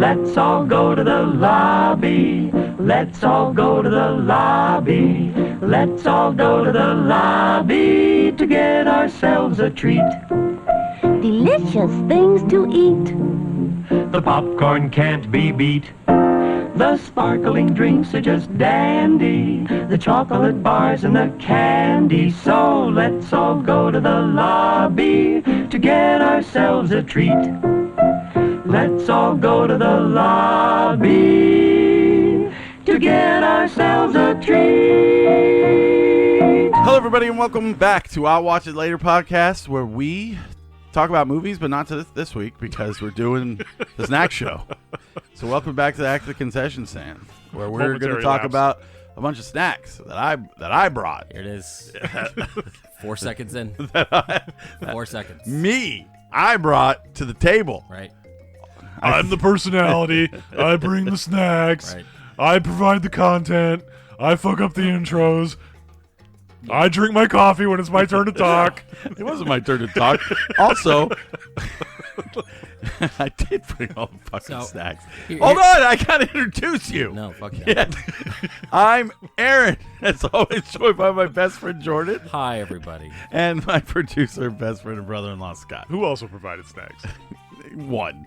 Let's all go to the lobby. Let's all go to the lobby. Let's all go to the lobby to get ourselves a treat. Delicious things to eat. The popcorn can't be beat. The sparkling drinks are just dandy. The chocolate bars and the candy. So let's all go to the lobby to get ourselves a treat. Let's all go to the lobby to get ourselves a treat. Hello, everybody, and welcome back to I'll Watch It Later podcast, where we talk about movies, but not this week because we're doing the snack show. So welcome back to the Concession stand, where we're going to talk about a bunch of snacks that I brought. Here it is. 4 seconds in. 4 seconds. I brought to the table. Right. I'm the personality. I bring the snacks. Right. I provide the content. I fuck up the intros. I drink my coffee when it's my turn to talk. It wasn't my turn to talk. Also, I did bring all the fucking snacks. Hold on, I gotta introduce you. No, fuck you. Yeah. I'm Aaron. As always, joined by my best friend Jordan. Hi, everybody. And my producer, best friend, and brother-in-law Scott. Who also provided snacks? One.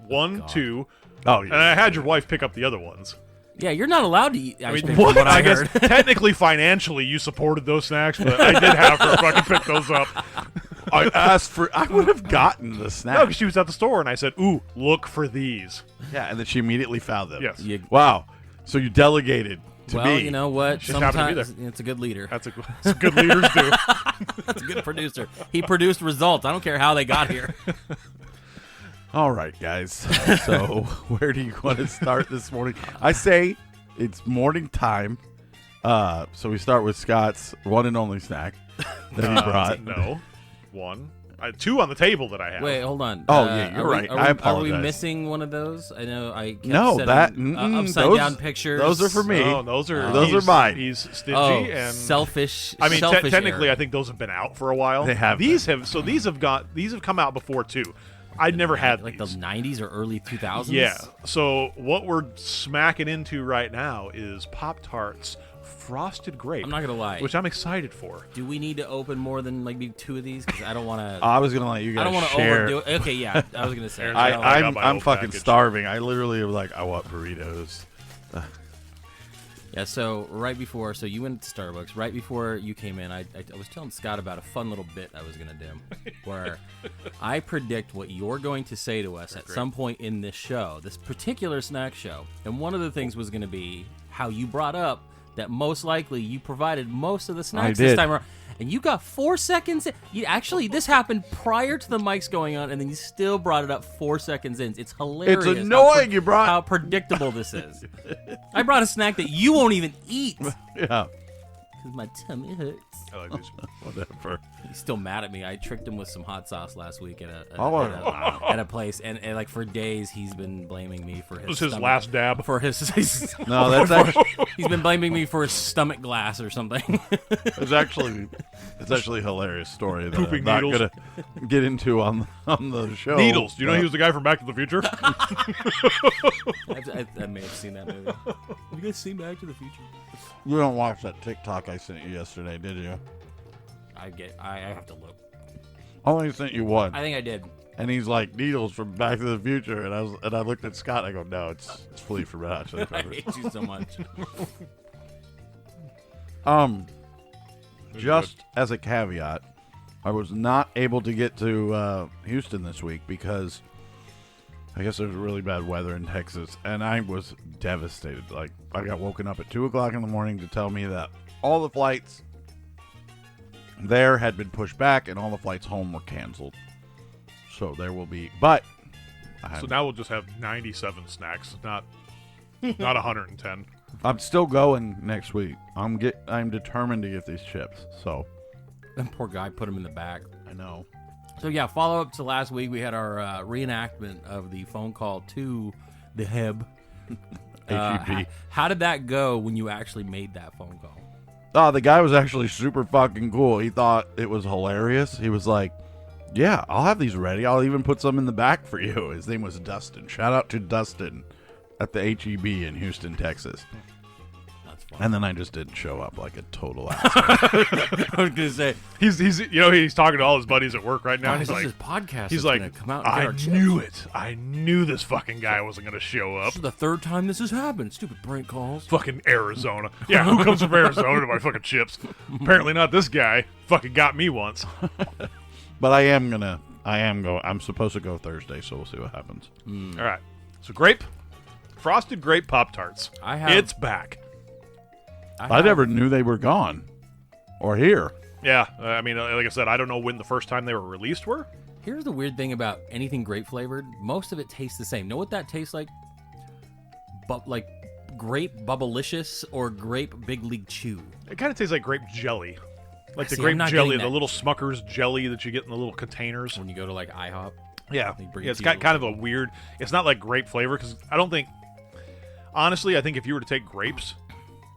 One, two. Oh, yeah. And I had your wife pick up the other ones. Yeah, you're not allowed to eat. I guess technically, financially, you supported those snacks, but I did have her fucking pick those up. I would have gotten the snack. No, because she was at the store, and I said, "Ooh, look for these." Yeah, and then she immediately found them. Yes. Wow. So you delegated to me. Well, you know what? Just happened to be Sometimes it's a good leader. That's what good leaders do. That's a good producer. He produced results. I don't care how they got here. All right, guys. So where do you want to start this morning? I say it's morning time. So we start with Scott's one and only snack that he brought. No. One. Two on the table that I have. Wait, hold on. Oh, yeah, you're right. I apologize. Are we missing one of those? I know I kept those, down pictures. Those are for me. No, those are mine. He's stingy and selfish. I mean, selfish technically, error. I think those have been out for a while. They have. These have come out before too. I'd never had like these. the 90s or early 2000s. Yeah. So what we're smacking into right now is Pop-Tarts Frosted Grape. I'm not gonna lie, which I'm excited for. Do we need to open more than like maybe two of these? Because I don't want to. I was gonna let you guys. I don't want to share. overdo it. Okay, yeah, I was gonna say. I'm fucking starving. I literally was like, I want burritos. Yeah, so you went to Starbucks. Right before you came in, I was telling Scott about a fun little bit I was going to do where I predict what you're going to say to us at some point in this show, this particular snack show. And one of the things was going to be how you brought up that most likely you provided most of the snacks this time around. And you got 4 seconds in. This happened prior to the mics going on, and then you still brought it up 4 seconds in. It's hilarious. It's annoying how predictable this is. I brought a snack that you won't even eat. Yeah. Because my tummy hurts. I like these. Whatever. He's still mad at me. I tricked him with some hot sauce last week at a place, and like for days he's been blaming me for his. This was his last dab for his. No, that's actually. He's been blaming me for his stomach glass or something. It's actually a hilarious story that Pooping I'm not needles. gonna get into on the show. Needles. Do you know he was the guy from Back to the Future? I may have seen that movie. Have you guys seen Back to the Future? You don't watch that TikTok I sent you yesterday, did you? I have to look. I only sent you one. I think I did. And he's like, Needles from Back to the Future, and I looked at Scott. And I go, no, it's Flea from Red Hot Chili I Peppers. hate you so much. Just as a caveat, I was not able to get to Houston this week because I guess there's really bad weather in Texas, and I was devastated. Like, I got woken up at 2 o'clock in the morning to tell me that all the flights there had been pushed back and all the flights home were canceled. So there will be, but so now we'll just have 97 snacks, not 110. I'm still going next week. I'm determined to get these chips. So That poor guy put him in the back. I know. So yeah, follow up to last week. We had our reenactment of the phone call to the Heb. HEB. How did that go when you actually made that phone call? Oh, the guy was actually super fucking cool. He thought it was hilarious. He was like, Yeah, I'll have these ready. I'll even put some in the back for you. His name was Dustin. Shout out to Dustin at the HEB in Houston, Texas. That's fun. And then I just didn't show up like a total asshole. I was gonna say, He's he's talking to all his buddies at work right now. guys, He's this like, is podcast. he's that's like, gonna come out and get I our chips. knew it. I knew this fucking guy wasn't gonna show up. This is the third time this has happened. Stupid prank calls. Fucking Arizona. Yeah, who comes from Arizona to buy fucking chips? Apparently not this guy. Fucking got me once. But I'm supposed to go Thursday, so we'll see what happens. All right. So frosted grape Pop-Tarts. It's back. I never knew they were gone or here. Yeah, I mean, like I said, I don't know when the first time they were released were. Here's the weird thing about anything grape flavored. Most of it tastes the same. Know what that tastes like? But like grape Bubblicious or grape Big League Chew. It kind of tastes like grape jelly. Like the See, grape I'm not jelly, getting the that. little Smucker's jelly that you get in the little containers. When you go to like IHOP. Yeah, They bring yeah, it it's to got you. kind of a weird. It's not like grape flavor because I don't think. Honestly, I think if you were to take grapes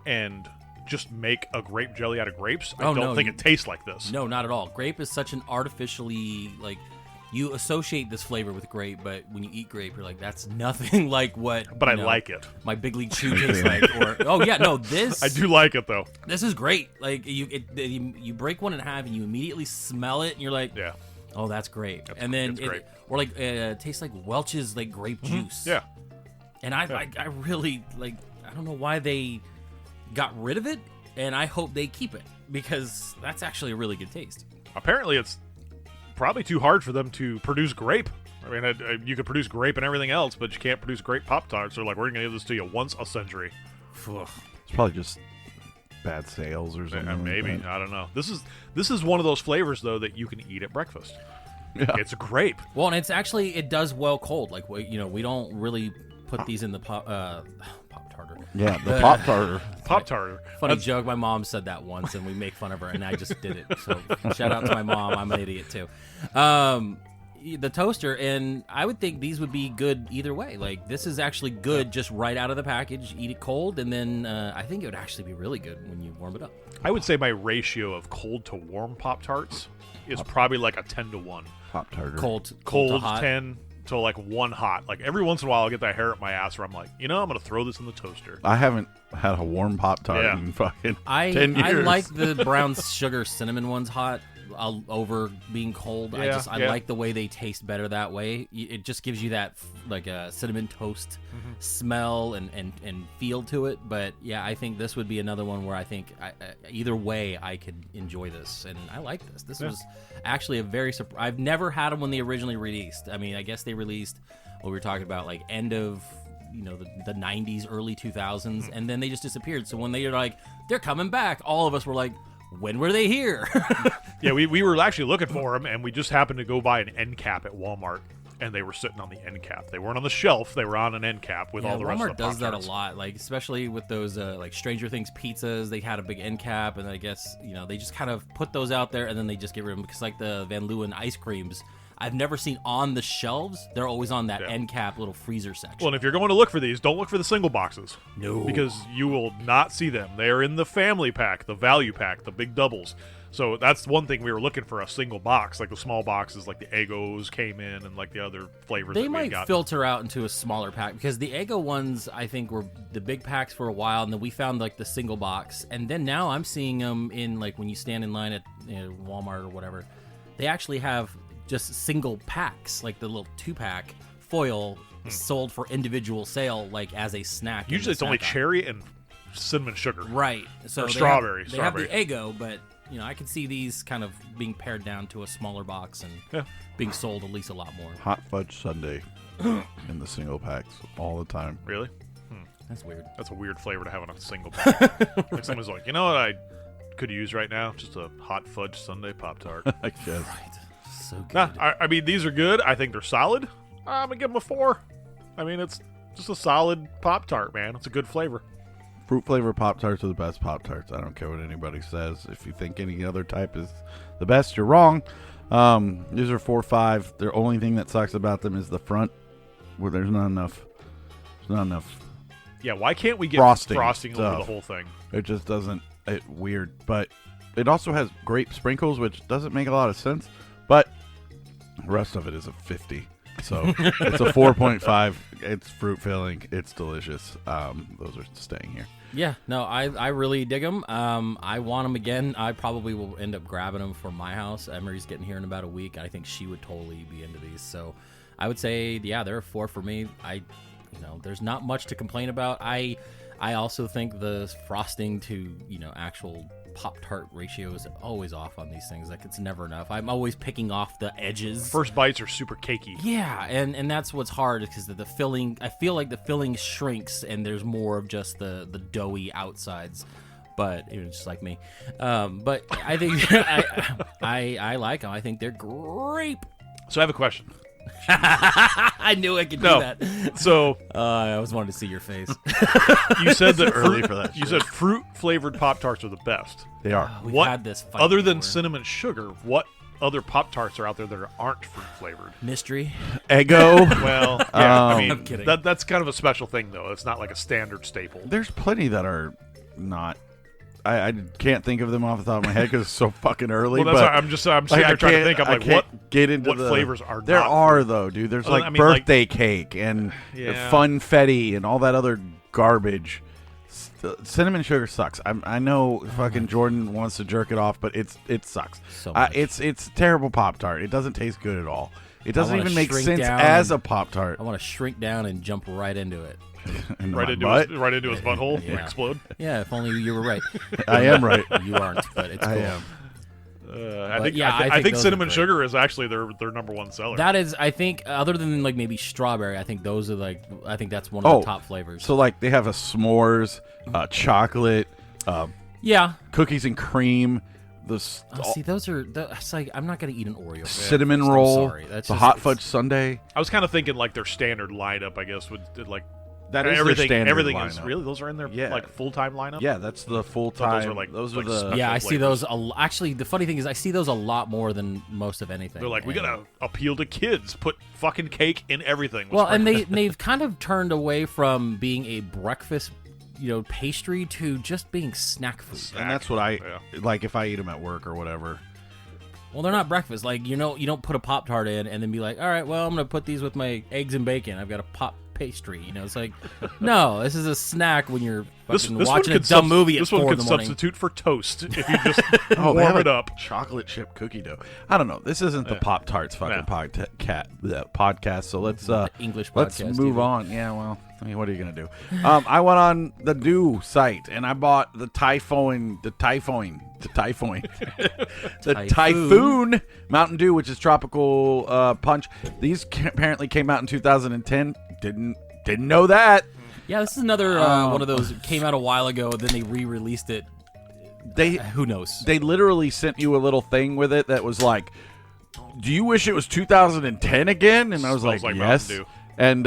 and just make a grape jelly out of grapes, I don't think it tastes like this. No, not at all. Grape is such an artificially like. You associate this flavor with grape, but when you eat grape, you're like, that's nothing like what. But I you know, like it. My Big League Chew tastes like. Or oh yeah, no, this. I do like it though. This is great. Like you break one in half and you immediately smell it, and you're like, Yeah. oh, that's great. And then it's great. or like it tastes like Welch's like grape juice. Yeah. And I really like. I don't know why they got rid of it, and I hope they keep it because that's actually a really good taste. Apparently, it's probably too hard for them to produce grape. I mean, you could produce grape and everything else, but you can't produce grape Pop-Tarts. They're like, we're going to give this to you once a century. It's probably just bad sales or something. like Maybe. that. I don't know. This is one of those flavors, though, that you can eat at breakfast. Yeah. It's grape. Well, and it does well cold. Like we don't really put these in the pop tartar. Yeah, the Pop Tartar. Pop-Tart. Funny joke. My mom said that once, and we make fun of her, and I just did it. So shout out to my mom. I'm an idiot too. The toaster, and I would think these would be good either way. Like this is actually good, just right out of the package. Eat it cold, and then I think it would actually be really good when you warm it up. I would say my ratio of cold to warm Pop-Tarts is probably like a 10-to-1. Pop Tartar. Cold to Cold hot. 10 to like 1 hot. Like every once in a while I'll get that hair up my ass where I'm like, I'm going to throw this in the toaster. I haven't had a warm Pop Tart Yeah. in fucking 10 I years. like the brown sugar cinnamon ones hot over being cold. Yeah, I like the way they taste better that way. It just gives you that like a cinnamon toast smell and feel to it. But yeah, I think this would be another one where I think either way I could enjoy this, and I like this. This was actually a very I've never had them when they originally released. I mean, I guess they released what we were talking about, like end of the 90s, early 2000s, and then they just disappeared. So when they were like, they're coming back, all of us were like, when were they here? Yeah, we were actually looking for them, and we just happened to go buy an end cap at Walmart, and they were sitting on the end cap. They weren't on the shelf; they were on an end cap with all the rest Walmart of the does that a Pop-Tarts. lot, like especially with those like Stranger Things pizzas. They had a big end cap, and I guess they just kind of put those out there, and then they just get rid of them because like the Van Leeuwen ice creams, I've never seen on the shelves. They're always on that end cap little freezer section. Well, and if you're going to look for these, don't look for the single boxes. No. Because you will not see them. They are in the family pack, the value pack, the big doubles. So that's one thing we were looking for, a single box. Like the small boxes, like the Eggos came in and like the other flavors They that we might got. filter out into a smaller pack because the Eggo ones I think were the big packs for a while, and then we found like the single box, and then now I'm seeing them in like when you stand in line at Walmart or whatever, they actually have just single packs, like the little 2-pack foil sold for individual sale, like as a snack. in Usually the it's only snack aisle. cherry and cinnamon sugar. Right. So Or they strawberry, They have the strawberry. Eggo, but I could see these kind of being pared down to a smaller box and being sold at least a lot more. Hot fudge sundae in the single packs all the time. Really? That's weird. That's a weird flavor to have in a single pack. Like someone's like, you know what I could use right now? Just a hot fudge sundae Pop-Tart. I guess. Right. So good. Nah, I mean, these are good. I think they're solid. I'm going to give them a 4. I mean, it's just a solid Pop-Tart, man. It's a good flavor. Fruit flavor Pop Tarts are the best Pop Tarts. I don't care what anybody says. If you think any other type is the best, you're wrong. These are 4-5. The only thing that sucks about them is the front, where there's not enough. There's not enough. Yeah, why can't we get Frosting frosting over stuff. the whole thing? It just doesn't. It weird, but it also has grape sprinkles, which doesn't make a lot of sense. But The rest of it is a 50. So it's a 4.5. It's fruit filling. It's delicious. Those are staying here. Yeah, no, I really dig them. I want them again. I probably will end up grabbing them for my house. Emery's getting here in about a week. I think she would totally be into these. So I would say, yeah, they're a 4 for me. There's not much to complain about. I also think the frosting to, actual Pop-Tart ratio is always off on these things. Like, it's never enough. I'm always picking off the edges. First bites are super cakey. Yeah, and that's what's hard, because the filling, I feel like the filling shrinks and there's more of just the doughy outsides. But it's just like me. But I think I like them. I think they're great. So I have a question. I knew I could do that. So I always wanted to see your face. you said that Early for that You shit. said fruit-flavored Pop-Tarts are the best. They are. We've What had this fight other than before. cinnamon sugar, what other Pop-Tarts are out there that aren't fruit-flavored? Mystery. Eggo. Well, yeah, I Um, mean, I'm kidding. that's kind of a special thing, though. It's not like a standard staple. There's plenty that are not. I can't think of them off the top of my head because it's so fucking early. Well, that's but why I'm sitting there trying to think. I'm I like, can't what get into what the, flavors are there not are though, dude. There's Well, like I mean, like- birthday cake and Yeah. funfetti and all that other garbage. Cinnamon sugar sucks. I know fucking Jordan wants to jerk it off, but it sucks. So much. It's terrible Pop-Tart. It doesn't taste good at all. It doesn't wanna even make shrink sense down as and- a Pop-Tart. I want to shrink down and jump right into it. In right my into butt. his butthole, Yeah. explode. Yeah, if only you were right. I am right. You aren't, but it's cool. I am. I But think yeah, I I think think those are cinnamon great. sugar is actually their number one seller. That is, I think, other than like maybe strawberry, I think those are like, I think that's one of Oh, the top flavors. So like they have a s'mores, chocolate, yeah. cookies and cream, Oh, see, those are. It's like I'm not gonna eat an Oreo. cinnamon I'm roll, sorry. That's the just- hot it's- fudge sundae. I was kind of thinking like their standard lineup. I guess would like That is their everything. standard Everything is lineup. really those are in their Yeah. like full time lineup. Yeah, that's the full So those time. are like- those like are the. special Yeah, I see flavors. those. Actually, the funny thing is, I see those a lot more than most of anything. They're like, we And- gotta appeal to kids. Put fucking cake in everything. Well, and they've kind of turned away from being a breakfast, pastry to just being snack food. And that's what I Yeah. like if I eat them at work or whatever. Well, they're not breakfast. Like, you don't put a Pop-Tart in and then be like, all right, well, I'm going to put these with my eggs and bacon. I've got a pop pastry. It's like, no, this is a snack when you're fucking watching a dumb movie at This 4 one in could the morning. substitute for toast if you just They warm have it a up. chocolate chip cookie dough. I don't know. This isn't the Pop Tarts fucking podcast. So let's English let's podcast, move TV. on. Yeah, well, I mean, what are you gonna do? I went on the Dew site and I bought the Typhoon Typhoon Mountain Dew, which is tropical punch. These apparently came out in 2010. Didn't know that. Yeah, this is another one of those came out a while ago, then they re-released it. Who knows? They literally sent you a little thing with it that was like, "Do you wish it was 2010 again?" And I was Smells like, like "Yes." Mountain Dew. And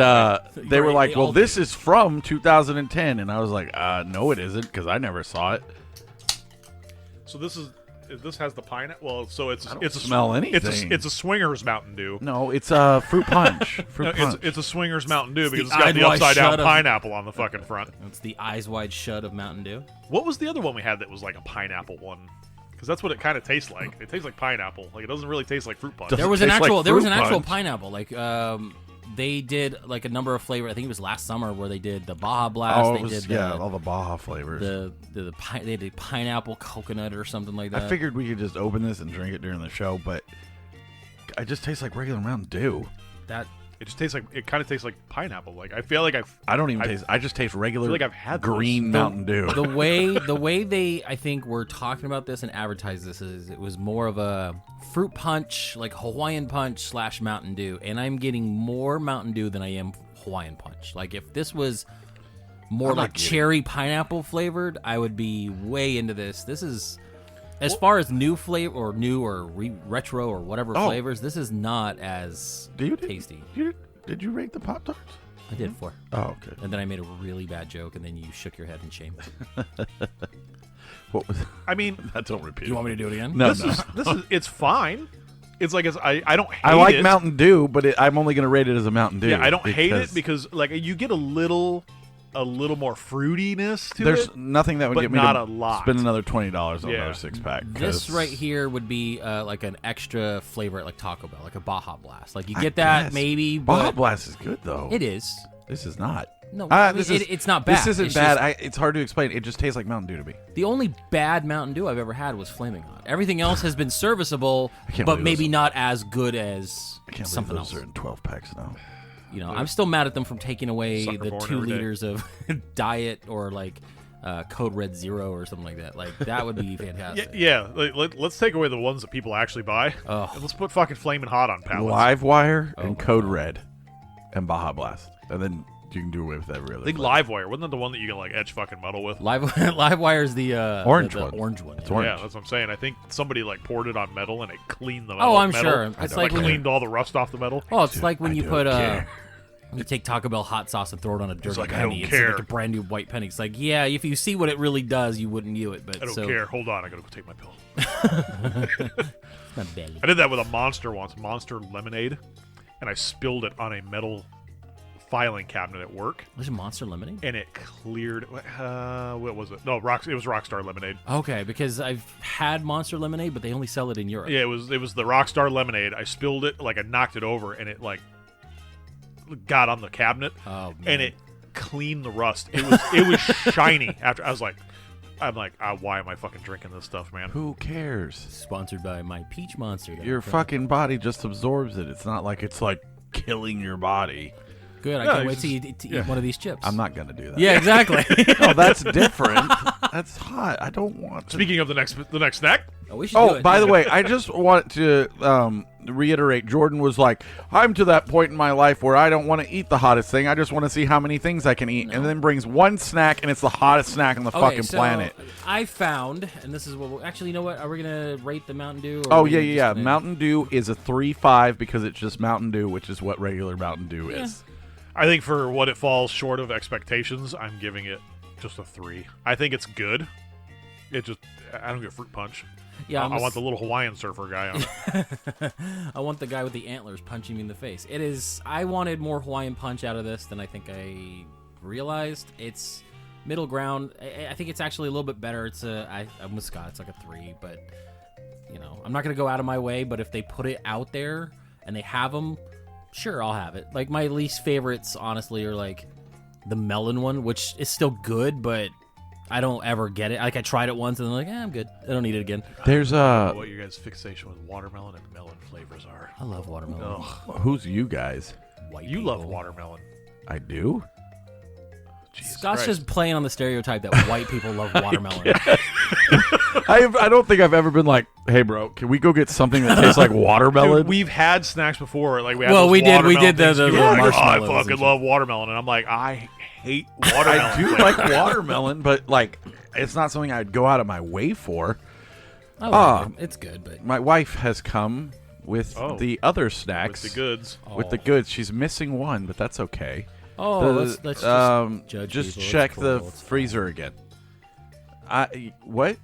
they were Right, like, they "Well, all this do. is from 2010," and I was like, "No, it isn't, because I never saw it." So this has the pineapple. Well, so it's don't it's smell a, anything. It's a swingers Mountain Dew. No, it's a fruit punch. Fruit No, punch. it's a swingers Mountain Dew because the it's got the eyes wide upside down shut of- pineapple on the fucking front. It's the eyes wide shut of Mountain Dew. What was the other one we had that was like a pineapple one? Because that's what it kind of tastes like. It tastes like pineapple. Like it doesn't really taste like fruit punch. Doesn't There was an taste like actual there was an fruit actual punch. pineapple. Like they did like a number of flavors. I think it was last summer where they did the Baja Blast. oh, they it was, did yeah, all the Baja flavors. they did pineapple coconut or something like that. I figured we could just open this and drink it during the show, but it just tastes like regular Mountain Dew. that It just tastes like it kind of tastes like pineapple. Like I feel like I don't even I've- taste. I just taste regular. I feel like I've had green those. Mountain Dew. the way they I think were talking about this and advertised this is it was more of a fruit punch, like Hawaiian punch / Mountain Dew, and I'm getting more Mountain Dew than I am Hawaiian punch. Like if this was more I'm not like getting- cherry pineapple flavored, I would be way into this. This is as far as new flavor or new or retro or whatever Oh. flavors, this is not as tasty. Did you rate the Pop Tarts? I did 4. Oh, okay. And then I made a really bad joke, and then you shook your head in shame. What was? I mean, Don't repeat. You want me to do it again? No, this is it's fine. It's like I don't hate I like it. Mountain Dew, but I'm only going to rate it as a Mountain Dew. Yeah, I don't hate it because because like you get a little a little more fruitiness to There's it. nothing that would but get me not to a lot. spend another $20 on Yeah. another 6-pack. This right here would be like an extra flavor at like Taco Bell, like a Baja Blast. Like you get that guess. maybe, Baja but Blast is good though. it is. This is not. No, I mean, it's not bad. This isn't It's bad. just- It's hard to explain. It just tastes like Mountain Dew to me. The only bad Mountain Dew I've ever had was Flaming Hot. Everything else has been serviceable, can't but believe maybe those- not as good as I can't something believe those else. are in 12 packs now. You know, I'm still mad at them from taking away Sucker the born 2 every day. liters of Diet or like Code Red Zero or something like that. Like that would be fantastic. Yeah. Let's take away the ones that people actually buy. Ugh. And let's put fucking Flamin' Hot on pallets. Live Wire and my Code Red and Baja Blast. And then you can do away with every other I think flavor. Livewire wasn't that the one that you can like etch fucking metal with? Live Wire is the Orange the one. orange one. It's yeah. orange. Yeah, that's what I'm saying. I think somebody like poured it on metal and it cleaned the metal. Oh, I'm metal. sure. It's Like like when cleaned all the rust off the metal. Oh, it's like when I you don't put care. when you take Taco Bell hot sauce and throw it on a dirty like, I penny. don't It's care. like a brand new white penny. It's like, yeah, if you see what it really does, you wouldn't do it. But I don't so, care. Hold on, I gotta go take my pill. My belly. I did that with a Monster once, Monster Lemonade, and I spilled it on a metal filing cabinet at work, Was it Monster Lemonade? and it cleared. What was it? No, it was Rockstar Lemonade. Okay, because I've had Monster Lemonade, but they only sell it in Europe. Yeah, it was the Rockstar Lemonade. I spilled it, like I knocked it over, and it like got on the cabinet, Oh, man. and it cleaned the rust. It was shiny. After I'm like, why am I fucking drinking this stuff, man? Who cares? Sponsored by my Peach Monster. that Your I'm trying- fucking body just absorbs it. It's not like it's like killing your body. Good. I Yeah, can't wait it's to just- eat one of these chips. I'm not gonna do that. Yeah, exactly. No, that's different. That's hot. I don't want to. Speaking of the next snack, Oh, we should do Oh, it. by the way, I just want to reiterate. Jordan was like, "I'm to that point in my life where I don't want to eat the hottest thing. I just want to see how many things I can eat." And then brings one snack, and it's the hottest snack on the fucking so planet. I found, and this is what we'll, actually, you know what? Are we gonna rate the Mountain Dew? Or Oh are we yeah, gonna yeah, just yeah. gonna- Mountain Dew is a 3.5 because it's just Mountain Dew, which is what regular Mountain Dew is. I think for what it falls short of expectations, I'm giving it just a 3. I think it's good. I don't get fruit punch. Yeah, I want the little Hawaiian surfer guy on it. I want the guy with the antlers punching me in the face. It is. I wanted more Hawaiian punch out of this than I think I realized. It's middle ground. I think it's actually a little bit better. I'm with Scott. It's like a 3, but you know, I'm not gonna go out of my way. But if they put it out there and they have them, sure, I'll have it. Like my least favorites, honestly, are like the melon one, which is still good, but I don't ever get it. Like I tried it once and I'm like, I'm good. I don't need it again. There's What your guys' fixation with watermelon and melon flavors are. I love watermelon. Ugh. who's you guys? White You love people. watermelon. I do. Jesus Scott's Christ. just playing on the stereotype that white people love watermelon. I don't think I've ever been like, "Hey, bro, can we go get something that tastes like watermelon?" Dude, we've had snacks before. Like we had Well, those we did watermelon the things. little People are like, "Oh, I marshmallows and fucking shit." love watermelon, and I'm like, I hate watermelon. I do flavor. like watermelon, but like, it's not something I'd go out of my way for. I like it. It's good, but My wife has come with Oh. the other with snacks. the goods. With the goods. She's missing one, but that's okay. oh, The- let's just judge just people. It's check cool. the It's fine. freezer again. What?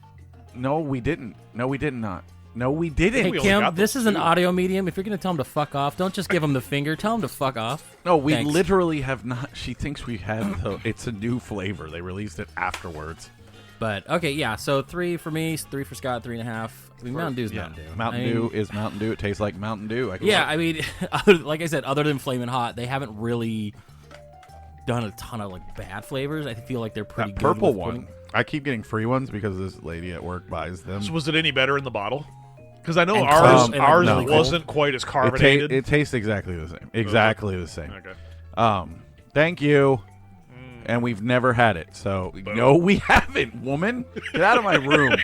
No, we didn't. No, we did not. No, we didn't. Hey We only Kim, got this those is an 2. audio medium. If you're gonna tell him to fuck off, don't just give him the finger. Tell him to fuck off. No, we Thanks. literally have not. She thinks we have. It's a new flavor. They released it afterwards. But okay, yeah. So 3 for me, 3 for Scott, 3.5. I mean, Mountain Dew's Mountain Dew. Mountain I mean, Dew is Mountain Dew. It tastes like Mountain Dew. Yeah, I mean, like I said, other than Flamin' Hot, they haven't really done a ton of like bad flavors. I feel like they're pretty that good. purple with one. putting- I keep getting free ones because this lady at work buys them. So was it any better in the bottle? Because I know And ours cold, and ours no. wasn't quite as It, carbonated. it tastes exactly the same. Exactly the same. Okay. Thank you. And we've never had it, so no, we haven't. Woman, get out of my room.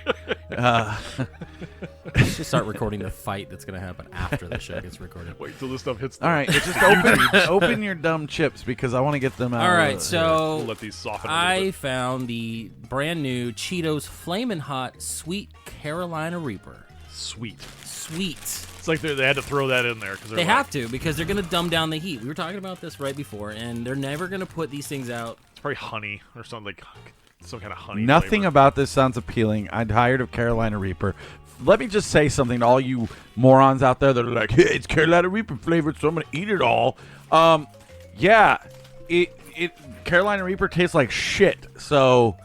Let's just start recording the fight that's gonna happen after the show gets recorded. Wait till this stuff hits. The, All right, just open your dumb chips because I want to get them out. All of right, the- so We'll let these soften. A I little bit. found the brand new Cheetos Flamin' Hot Sweet Carolina Reaper. Sweet. Sweet. It's like they had to throw that in there because They have to because they're going to dumb down the heat. We were talking about this right before, and they're never going to put these things out. It's probably honey or something like some kind of honey. Nothing flavor. about this sounds appealing. I'm tired of Carolina Reaper. Let me just say something to all you morons out there that are like, "Hey, it's Carolina Reaper flavored, so I'm gonna eat it all." Yeah, Carolina Reaper tastes like shit. So,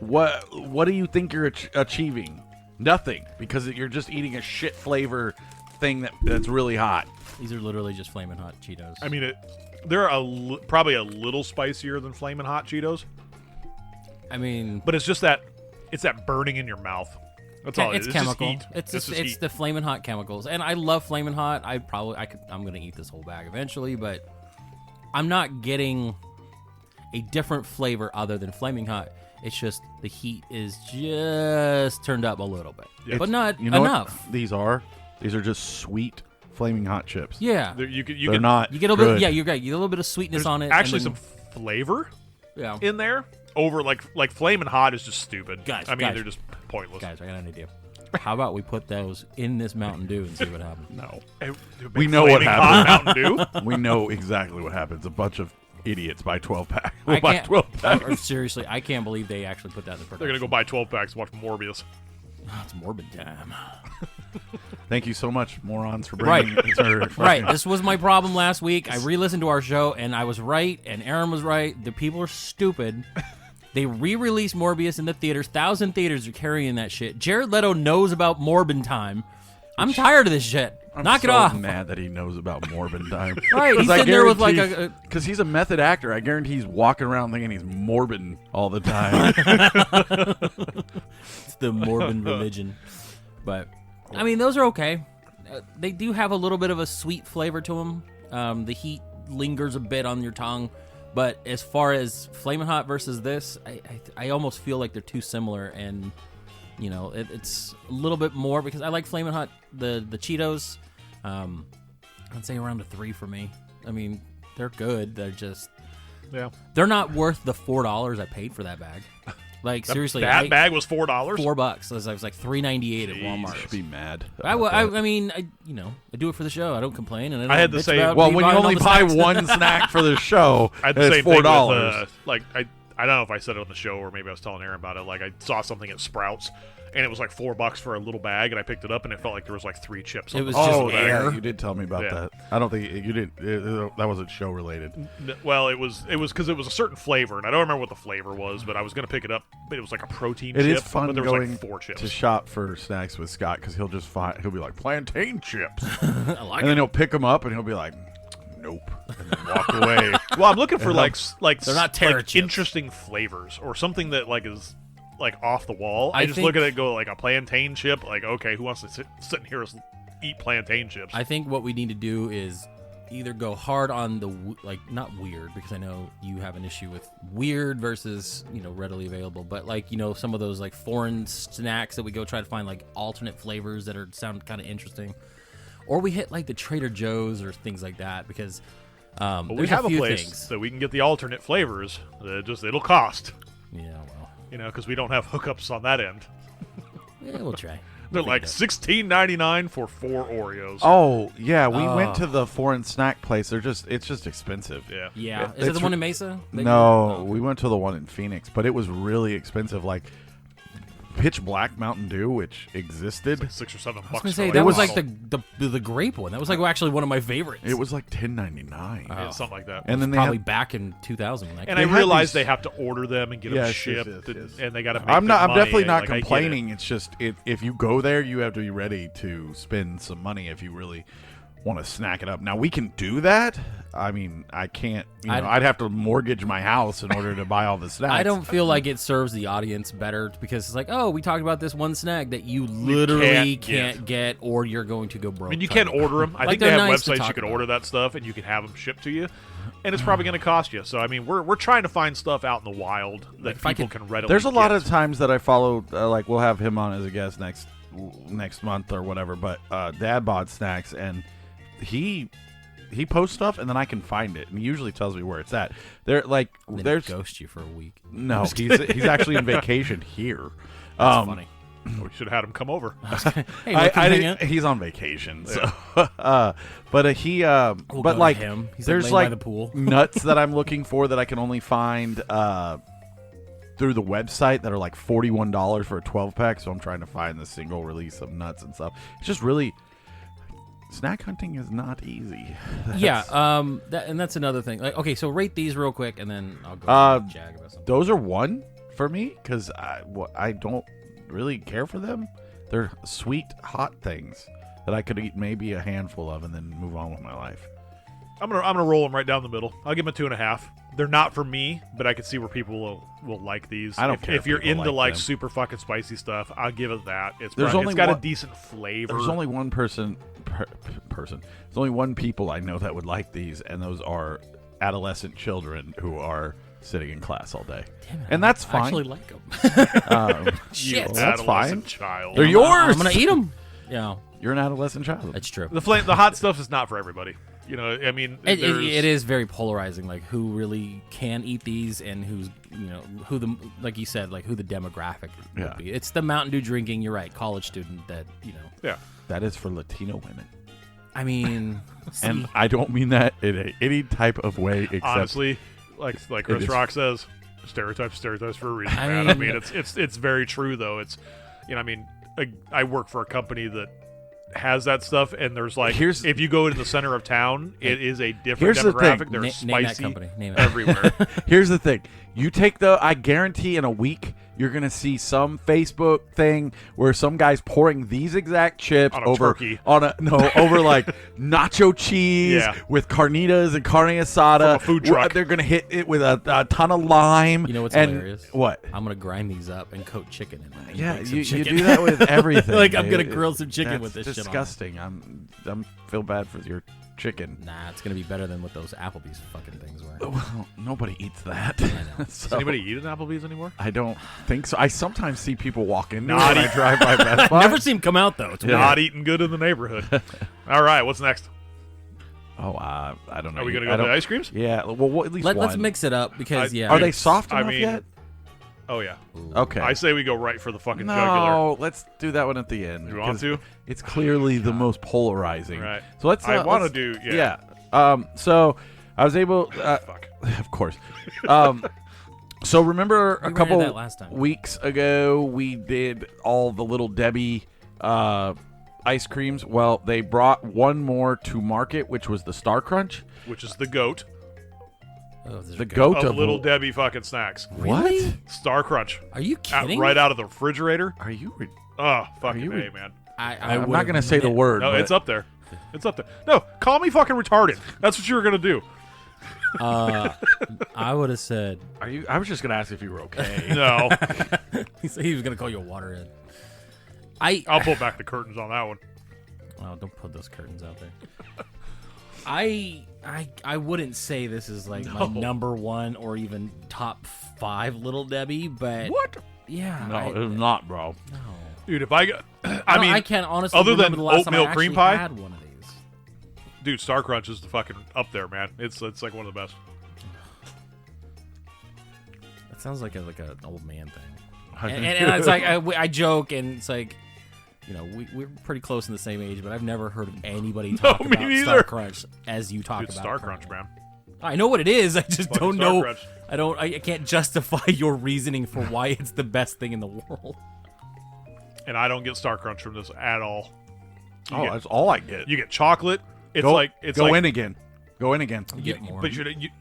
what do you think you're achieving? Nothing, because you're just eating a shit flavor thing that's really hot. These are literally just flaming hot Cheetos. I mean, they're probably a little spicier than Flamin' Hot Cheetos, I mean, but it's just that burning in your mouth. That's all. it's It's chemical. Just heat. It's just heat. the flaming hot chemicals, and I love flaming hot. I'm gonna eat this whole bag eventually, but I'm not getting a different flavor other than flaming hot. It's just the heat is just turned up a little bit, but not enough. What these are just sweet flaming hot chips. Yeah, They're They're not. you get a good. little bit. Yeah, you're right. You get a little bit of sweetness on it. Actually, and some flavor yeah. in there over like Flamin' Hot is just stupid. Guys, I mean, guys. they're just pointless. Guys, I got an idea. How about we put those in this Mountain Dew and see what happens? No. We know what Hot Mountain Dew. We know exactly what happens. A bunch of idiots buy 12-pack. I Buy can't. 12-pack. Seriously, I can't believe they actually put that in the production. They're gonna go buy 12 packs and watch Morbius. It's morbid time. Thank you so much, morons, for bringing it. Right. This was my problem last week. I re-listened to our show, and I was right, and Aaron was right. The people are stupid. They re-released Morbius in the theaters. 1,000 theaters are carrying that shit. Jared Leto knows about Morbid Time. I'm tired of this shit. Knock it off. I'm mad that he knows about Morbid Time. Right, he's sitting there with like because he's a method actor. I guarantee he's walking around thinking he's morbid all the time. It's the Morbid religion. But, I mean, those are okay. They do have a little bit of a sweet flavor to them. The heat lingers a bit on your tongue. But as far as Flamin' Hot versus this, I almost feel like they're too similar. And, you know, it's a little bit more because I like Flamin' Hot, the Cheetos. I'd say around a 3 for me. I mean, they're good. They're just... Yeah. They're not worth the $4 I paid for that bag. Like, seriously. That bag was $4? $4. I was like $3.98 at Walmart. You should be mad. I mean, I do it for the show. I don't complain, and I don't I had the bitch same- about Well, me when you buying all only the buy snacks. one snack for the show, I had the it's same thing $4. with, like, I don't know if I said it on the show or maybe I was telling Aaron about it. Like, I saw something at Sprouts, and it was like $4 for a little bag, and I picked it up, and it felt like there was like 3 chips. It was on just the bag. air. You did tell me about Yeah. that. I don't think you did. That wasn't show related. Well, it was because it was a certain flavor, and I don't remember what the flavor was, but I was gonna pick it up. But it was like a protein It chip. is fun but there was going like 4 chips. to shop for snacks with Scott because he'll be like plantain chips, I like and then he'll pick them up and he'll be like, nope, and then walk away. Well, I'm looking for like They're not Terra like chips. interesting flavors or something that like is like off the wall. I I just think- look at it and go like a plantain chip. Like, okay, who wants to sit in here and eat plantain chips? I think what we need to do is either go hard on the not weird, because I know you have an issue with weird versus readily available, but like some of those like foreign snacks that we go try to find like alternate flavors that sound kind of interesting, or we hit like the Trader Joe's or things like that because But we there's have a few place things. that we can get the alternate flavors. It'll cost, Yeah, well, because we don't have hookups on that end. yeah, we'll try. They're We'll like figure $16.99 for 4 Oreos. Oh yeah, we Oh. went to the foreign snack place. It's just expensive. Yeah. it out. Yeah, is it It's the one in Mesa? No, we went to the one in Phoenix, but it was really expensive. Like Pitch Black Mountain Dew, which existed. $6 or $7 I was bucks. gonna say for that a was like bottle. the grape one. That was like actually one of my favorites. It was like $10.99, Yeah, something like that. and then they probably had, back in 2000. And they I had realized these- they have to order them and get them Yes, shipped, yes, yes. and they got to. I'm definitely not Like, I get it. complaining. It's just if you go there, you have to be ready to spend some money if you really want to snack it up. Now we can do that. I mean, I can't. I'd have to mortgage my house in order to buy all the snacks. I don't feel like it serves the audience better because it's like, oh, we talked about this one snack that you literally can't get, or you're going to go broke. I mean, you can order them. I Like, think they they're have nice to websites you talk can about. order that stuff, and you can have them shipped to you, and it's probably going to cost you. So I mean, we're trying to find stuff out in the wild that if I people could- can readily. There's a lot get. of times that I follow. Like we'll have him on as a guest next month or whatever. But Dad Bod Snacks, and he posts stuff, and then I can find it, and he usually tells me where it's at. There, like, Then there's ghost you for a week. no. He's actually on vacation here. That's funny. We should have had him come over. Hey, look, come hang out. He's on vacation, so. But he, We'll but go to like, him. He's there's laying like by the pool. nuts that I'm looking for that I can only find through the website that are like $41 for a 12-pack. So I'm trying to find the single release of nuts and stuff. It's just really, snack hunting is not easy. Yeah, and that's another thing. Like, okay, so rate these real quick, and then I'll go jag about something. Those are 1 for me because I don't really care for them. They're sweet, hot things that I could eat maybe a handful of and then move on with my life. I'm gonna roll them right down the middle. I'll give them a 2.5. They're not for me, but I can see where people will like these. I don't care if you're people into like like them. super fucking spicy stuff. I'll give it that. It's There's only it's got one- a decent flavor. There's only one person. There's only one people I know that would like these, and those are adolescent children who are sitting in class all day. Damn it, And that's I fine. actually like them. You that's fine. adolescent child. They're yours. I'm gonna eat them. Yeah, You're an adolescent child. that's true. The hot stuff is not for everybody. You know, I mean, It there's- is very polarizing, like who really can eat these and who's, who the, like you said, like who the demographic Yeah. would be. It's the Mountain Dew drinking, you're right, college student that, Yeah. That is for Latino women. I mean, And see, I don't mean that in any type of way except Honestly, like Chris is. Rock says, stereotypes for a reason. I man. mean- I mean, it's very true though. It's, I mean, I work for a company that has that stuff, and there's like, if you go to the center of town, it is a different Here's the thing. demographic. They're name spicy that company. Name it. everywhere. Here's the thing. You take I guarantee in a week, you're going to see some Facebook thing where some guy's pouring these exact chips On a over turkey. over like nacho cheese Yeah. with carnitas and carne asada. From a food truck. They're going to hit it with a ton of lime. You know what's and hilarious? What? I'm gonna grind these up and coat chicken in them. and Yeah, bake some you chicken. do that with everything. Like, I'm gonna dude. grill some chicken That's with this shit on it. disgusting. I'm feel bad for your chicken. Nah, it's gonna be better than what those Applebee's fucking things were. Well, nobody eats that. know. Does anybody eat at Applebee's anymore? I don't think so. I sometimes see people walk in Not when I drive by Best Buy. Never see him come out though. It's weird. Not eating good in the neighborhood. All right, what's next? Oh, I don't know. Are we gonna I go to don't- the ice creams? Yeah. Well, at least one. Let's mix it up because Are they soft I enough mean, yet? Oh yeah. Okay. I say we go right for the fucking no, jugular. let's do that one at the end. You want 'cause to? It's clearly the most polarizing. Right. So let's. I want to let's- do. Yeah. So I was able. Fuck. Of course. So remember a ran couple that last time. weeks ago we did all the Little Debbie ice creams. Well, they brought one more to market, which was the Star Crunch. Which is the goat Oh, there's The a goat. goat of Little Debbie fucking snacks. What? Star Crunch. Are you Out, kidding? right out of the refrigerator. Are you? Oh, fucking you A, man. I'm not going to say the word. No, but it's up there. It's up there. No, call me fucking retarded. That's what you were gonna do. I would have said Are you? I was just going to ask if you were okay. No, he said he was gonna call you a waterhead. I'll pull back the curtains on that one. Oh, don't put those curtains out there. I wouldn't say this is like my number one or even top 5 Little Debbie, but What? yeah, No, it's not, bro. no. Dude, if I got, I mean, I can't honestly other remember than the last time I oatmeal cream actually pie? had one of these. dude, Star Crunch is the fucking up there, man. It's like one of the best. That sounds like an old man thing. I And, think- and it's like I joke, and it's like, we're pretty close in the same age, but I've never heard of anybody talk me about neither. Star Crunch as you talk Dude, about Star currently. Crunch, man. I know what it is. I just Fucking don't Star know. Crunch. I can't justify your reasoning for why it's the best thing in the world. And I don't get Star Crunch from this at all. You get, that's all I get. you get chocolate. It's go, like it's go like, in again. Go in again. You get more. But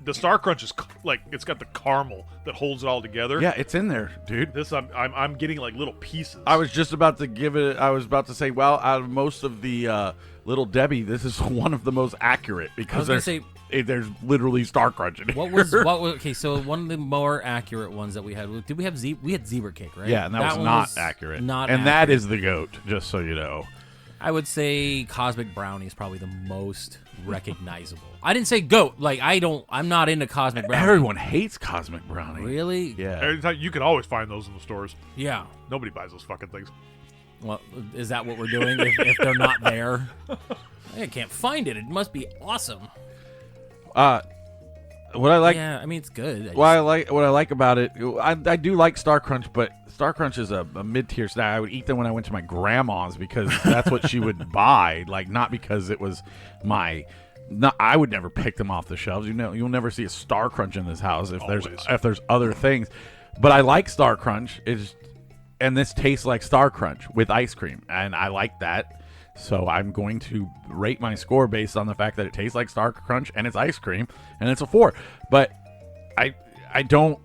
the Star Crunch is like it's got the caramel that holds it all together. Yeah, it's in there, dude. This I'm getting like little pieces. I was just about to give it. I was about to say, well, out of most of the Little Debbie, this is one of the most accurate because I was gonna there's literally Star Crunch in What here. was okay? So one of the more accurate ones that we had. Did we have we had zebra cake, right? Yeah, and that was one not accurate. Not and that accurate. is the goat, just so you know. I would say Cosmic Brownie is probably the most recognizable. I didn't say goat. Like I'm not into Cosmic Brownie. Everyone hates Cosmic Brownie. Really? Yeah. Every time you can always find those in the stores. Yeah. Nobody buys those fucking things. Well, is that what we're doing if they're not there? I can't find it. It must be awesome. What I like. Yeah, I mean it's good. What I like about it, I do like Star Crunch, but Star Crunch is a mid-tier snack. I would eat them when I went to my grandma's because that's what she would buy, like not because it was my. No, I would never pick them off the shelves. You'll never see a Star Crunch in this house if there's other things. But I like Star Crunch. And this tastes like Star Crunch with ice cream, and I like that. So I'm going to rate my score based on the fact that it tastes like Star Crunch and it's ice cream, and it's a 4. But I don't,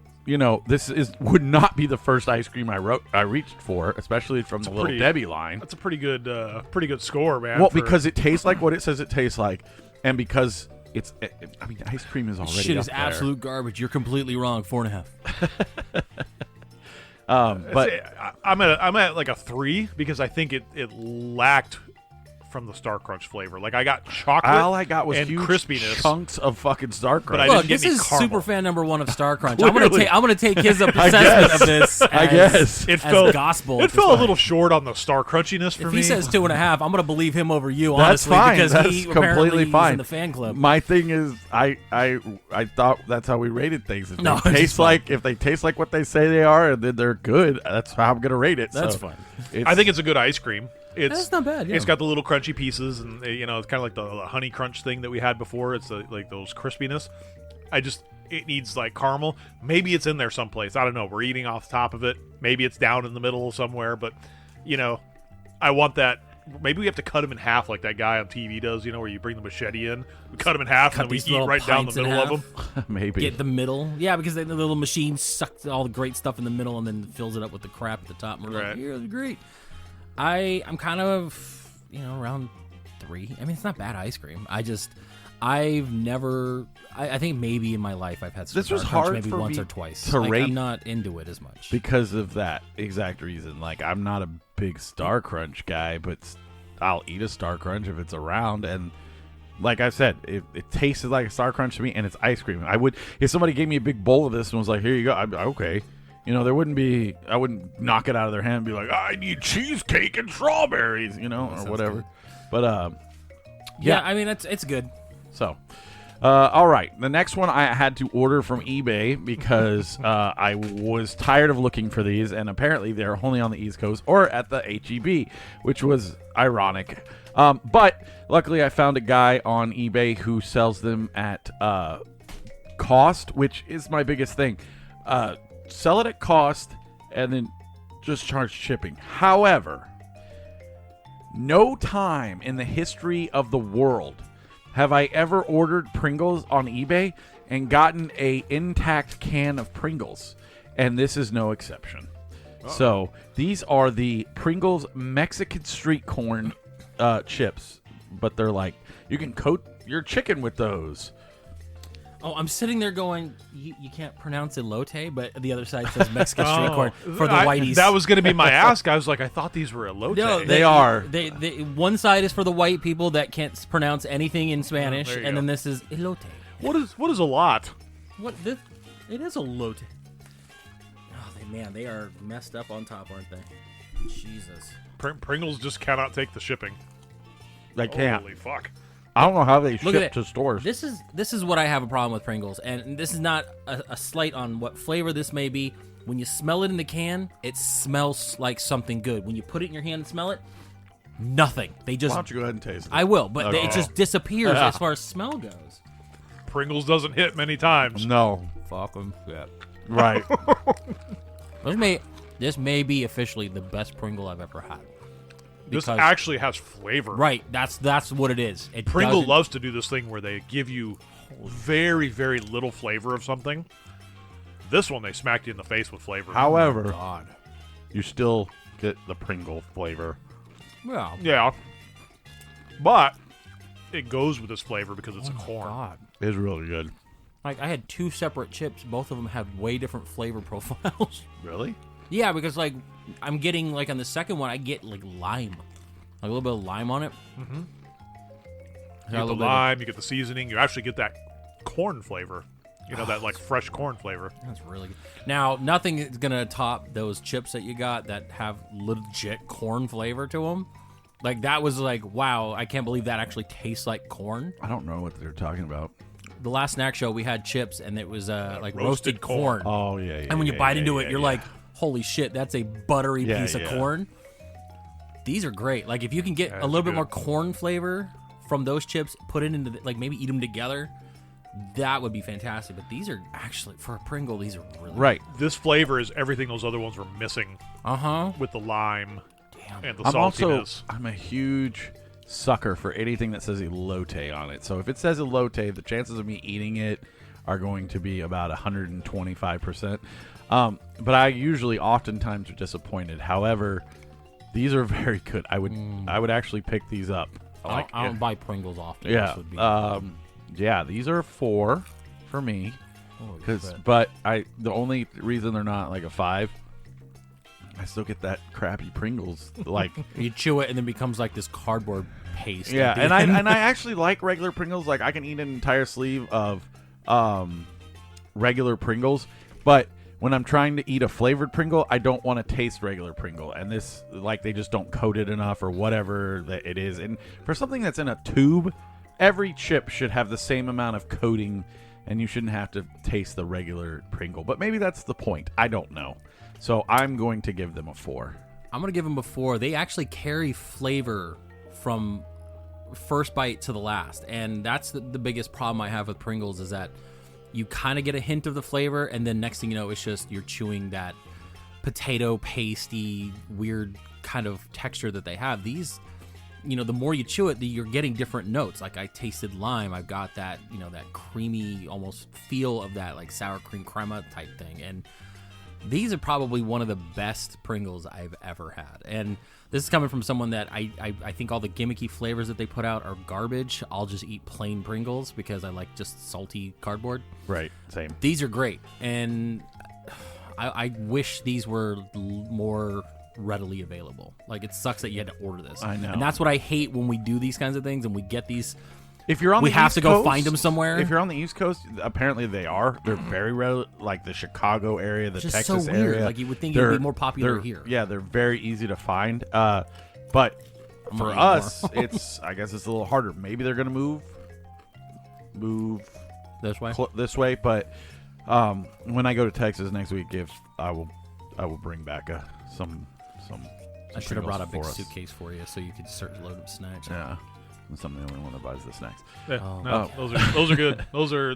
would not be the first ice cream I reached for, especially from the Little Debbie line. That's a pretty good score, man. Well, because it tastes like what it says it tastes like, and because it's, ice cream is already Shit up is there. absolute garbage. You're completely wrong. 4.5. But I'm at like a 3 because I think it lacked from the Star Crunch flavor. Like I got chocolate all I got was and huge crispiness. chunks of fucking Star Crunch. But I Look, didn't get this any is caramel. super fan number 1 of Star Crunch. Clearly. I'm gonna take his assessment guess. of this. I guess. It as felt gospel. It at this fell a point. little short on the Star Crunchiness for If me. he says 2.5, I'm gonna believe him over you. That's Honestly, fine. because That's he completely apparently fine. is in the fan club. My thing is, I thought that's how we rated things. If No, they it's taste fine. like if they taste like what they say they are, and then they're good, that's how I'm gonna rate it. That's So fine. I think it's a good ice cream. That's not bad. Yeah. It's got the little crunchy pieces, and it's kind of like the honey crunch thing that we had before. It's like those crispiness. It needs like caramel. Maybe it's in there someplace. I don't know. We're eating off the top of it. Maybe it's down in the middle somewhere. But I want that. Maybe we have to cut them in half like that guy on TV does. Where you bring the machete in, we cut them in half, Cut and then we these eat little right down the pints in middle of half. them. maybe. Get the middle. Yeah, because the little machine sucks all the great stuff in the middle and then fills it up with the crap at the top. And we're Right. like, yeah, it's great. I'm kind of, around 3. I mean, it's not bad ice cream. I've never. I think maybe in my life I've had some This was Dark Crunch hard maybe for once me or twice. to Like, rate I'm not into it as much. because of that exact reason. Like, I'm not a big Star Crunch guy, but I'll eat a Star Crunch if it's around. And like I said, it tasted like a Star Crunch to me, and it's ice cream. I would, if somebody gave me a big bowl of this and was like, "Here you go," I'd be okay. There wouldn't be. I wouldn't knock it out of their hand and be like, "I need cheesecake and strawberries," or sounds whatever. good. But yeah, I mean it's good. So, all right. The next one I had to order from eBay because I was tired of looking for these, and apparently they're only on the East Coast or at the HEB, which was ironic. But luckily I found a guy on eBay who sells them at cost, which is my biggest thing. Sell it at cost and then just charge shipping. However, no time in the history of the world have I ever ordered Pringles on eBay and gotten a intact can of Pringles, and this is no exception. So these are the Pringles Mexican street corn chips, but they're like, you can coat your chicken with those. Oh, I'm sitting there going, you can't pronounce elote, but the other side says Mexican street corn for the whiteys. That was going to be my ask. I was like, I thought these were elote. No, They are. They one side is for the white people that can't pronounce anything in Spanish, there you and go. then this is elote. What is a lot? What this? It is elote. Oh, they are messed up on top, aren't they? Jesus. Pringles just cannot take the shipping. They can't. Holy fuck. I don't know how they Look at ship it. to stores. This is what I have a problem with Pringles, and this is not a slight on what flavor this may be. When you smell it in the can, it smells like something good. When you put it in your hand and smell it, nothing. They Why just. don't you go ahead and taste it? I will, but Okay. it just disappears as far as smell goes. Pringles doesn't hit many times. No. Fucking shit. Right. This may be officially the best Pringle I've ever had. This Because- actually has flavor. Right, that's what it is. It Pringle doesn't- loves to do this thing where they give you very, very little flavor of something. This one, they smacked you in the face with flavor. However, God. you still get the Pringle flavor. Well, Yeah. But it goes with this flavor because it's a corn. God. It's really good. Like, I had 2 separate chips. Both of them had way different flavor profiles. Really? Yeah, because, like, I'm getting, like, on the second one, I get, like, lime. Like, a little bit of lime on it. Mm-hmm. Got You a get the little bit lime, you get the seasoning, you actually get that corn flavor. That, like, fresh corn flavor. That's really good. Now, nothing is going to top those chips that you got that have legit corn flavor to them. Like, that was like, wow, I can't believe that actually tastes like corn. I don't know what they're talking about. The last snack show, we had chips, and it was like roasted roasted corn. Oh, yeah, yeah. And when you yeah, bite yeah, into yeah, it, you're yeah. like, holy shit, that's a buttery Yeah, piece of yeah. corn. These are great. Like, if you can get Yeah, a little they're bit more good. corn flavor from those chips, put it into, like, maybe eat them together, that would be fantastic. But these are actually, for a Pringle, these are really Right. This flavor is everything those other ones were missing Uh-huh. with the lime Damn. and the I'm saltiness. a huge sucker for anything that says elote on it. So if it says elote, the chances of me eating it are going to be about 125%. But I usually oftentimes are disappointed. However, these are very good. I would actually pick these up. I don't buy Pringles often. Yeah. This would be Yeah, these are a 4 for me. Holy shit. But the only reason they're not like a 5, I still get that crappy Pringles. Like you chew it and then becomes like this cardboard paste. yeah, at the and end. I actually like regular Pringles. Like I can eat an entire sleeve of regular Pringles, but when I'm trying to eat a flavored Pringle, I don't want to taste regular Pringle. And this, like, they just don't coat it enough or whatever that it is. And for something that's in a tube, every chip should have the same amount of coating, and you shouldn't have to taste the regular Pringle. But maybe that's the point. I don't know. So I'm going to give them a 4. I'm going to give them a 4. They actually carry flavor from first bite to the last. And that's the biggest problem I have with Pringles is that you kind of get a hint of the flavor, and then next thing you know, it's just you're chewing that potato pasty, weird kind of texture that they have. These, the more you chew it, you're getting different notes. Like I tasted lime. I've got that, that creamy almost feel of that like sour cream crema type thing. And these are probably one of the best Pringles I've ever had. And this is coming from someone that I think all the gimmicky flavors that they put out are garbage. I'll just eat plain Pringles because I like just salty cardboard. Right, same. These are great. And I wish these were more readily available. Like, it sucks that you had to order this. I know. And that's what I hate when we do these kinds of things and we get these. If you're on we the have East to go Coast, find them somewhere. If you're on the East Coast, apparently they are. They're very rare, like the Chicago area, the Just Texas so weird. area. Like, you would think it'd be They're- more popular they're- here. Yeah, they're very easy to find. But I'm for gonna eat us, more. I guess it's a little harder. Maybe they're gonna move This way. this way. But when I go to Texas next week, I will bring back some. I should have brought a big for us. suitcase for you so you could start load up snacks. Yeah, I'm the only one that buys the snacks. Yeah, Oh. no, those are good. Those are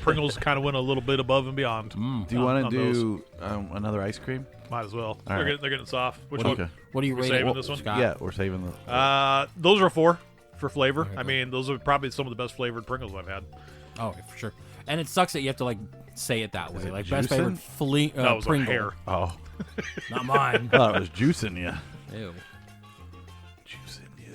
Pringles kind of went a little bit above and beyond. Do you want on to do another ice cream? Might as well. All right. They're getting soft. Which Okay. one? What are you We're rating? saving this one? Scott? Yeah, we're saving the. Those are a 4 for flavor. Okay, I good. mean, those are probably some of the best flavored Pringles I've had. Oh, yeah, for sure. And it sucks that you have to, like, say it that way. it Like, best juicing? favorite That was a Pringle. hair. Oh, Not mine. I thought it was juicing you. Ew. Juicing you.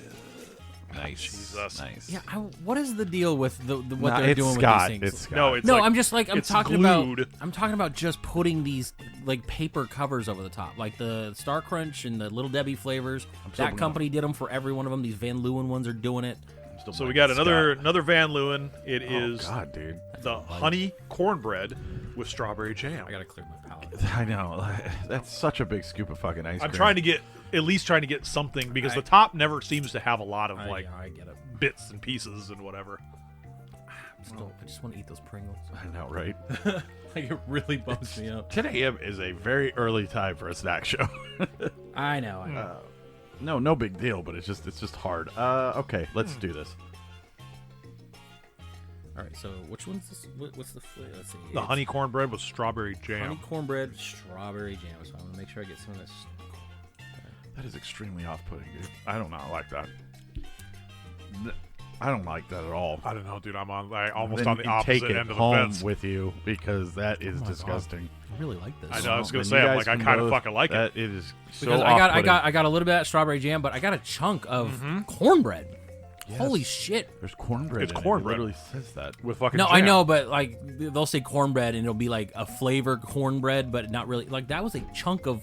Nice. Jesus. Nice. Yeah, what is the deal with what Nah, they're it's doing Scott. with these things? It's Scott. No, it's No, like, I'm just like I'm it's talking glued. about just putting these like paper covers over the top, like the Star Crunch and the Little Debbie flavors. still That company did them for every one of them. These Van Leeuwen ones are doing it. So we got another Van Leeuwen. It is Oh God, dude. the honey cornbread with strawberry jam. I gotta clear my palate. I know. That's such a big scoop of fucking ice cream. I'm trying to get something because the top never seems to have a lot of like I get it. bits and pieces and whatever. I just want to eat those Pringles. I know, right? Like, it really bums me up. 10 a.m. is a very early time for a snack show. I know. No big deal, but it's just hard. Okay, let's do this. All right, so which one's this? What's the flavor? Let's see. The It's honey cornbread with strawberry jam. honey cornbread, strawberry jam. So I'm gonna make sure I get some of this. That is extremely off-putting, dude. I do not like that. I don't like that at all. I don't know, dude. I'm almost Then on the you opposite take it end of the home fence. with you because that is my God. disgusting. I really like this. I know. I was gonna And say, you I'm guys like, I can kind of both- fucking like it. That it is so Because off-putting. I got a little bit of that strawberry jam, but I got a chunk of cornbread. Yes. Holy shit! There's cornbread. It's in it. cornbread. It literally says that. With fucking No, jam. I know, but like they'll say cornbread and it'll be like a flavored cornbread, but not really. Like that was a chunk of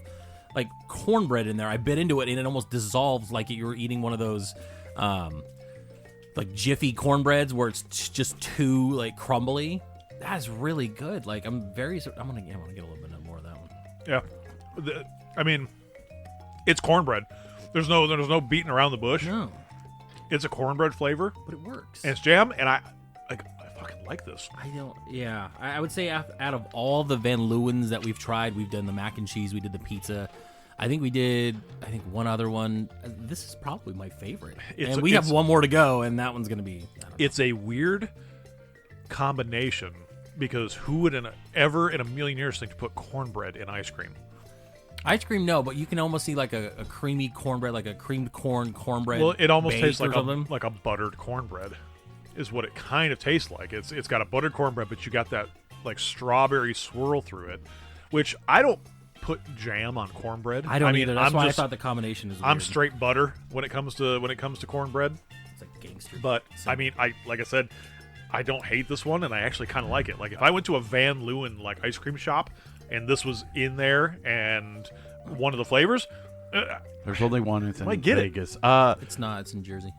like cornbread in there. I bit into it and it almost dissolves like you were eating one of those like Jiffy cornbreads where it's just too like crumbly. That is really good. Like I'm gonna get a little bit more of that one. Yeah. I mean, it's cornbread. There's no beating around the bush. No, It's a cornbread flavor but it works. and it's jam, and I fucking like this. I don't. Yeah, I would say out of all the Van Leeuwens that we've tried, we've done the mac and cheese, we did the pizza. I think we did. I think one other one. This is probably my favorite, and we have one more to go, and that one's gonna be. I don't know. It's a weird combination because who would ever in a million years think to put cornbread in ice cream? Ice cream, no, but you can almost see like a creamy cornbread, like a creamed cornbread. Well, it almost baked tastes or like something. a buttered cornbread, is what it kind of tastes like. It's got a buttered cornbread, but you got that like strawberry swirl through it, which I don't put jam on cornbread. I don't mean, either. That's I'm why just, I thought the combination is weird. I'm straight butter when it comes to cornbread. It's like gangster. But I mean, like I said, I don't hate this one, and I actually kind of like it. Like if I went to a Van Leeuwen like ice cream shop, and this was in there, and one of the flavors, There's only one. It's in I get it. Vegas. It's not. It's in Jersey.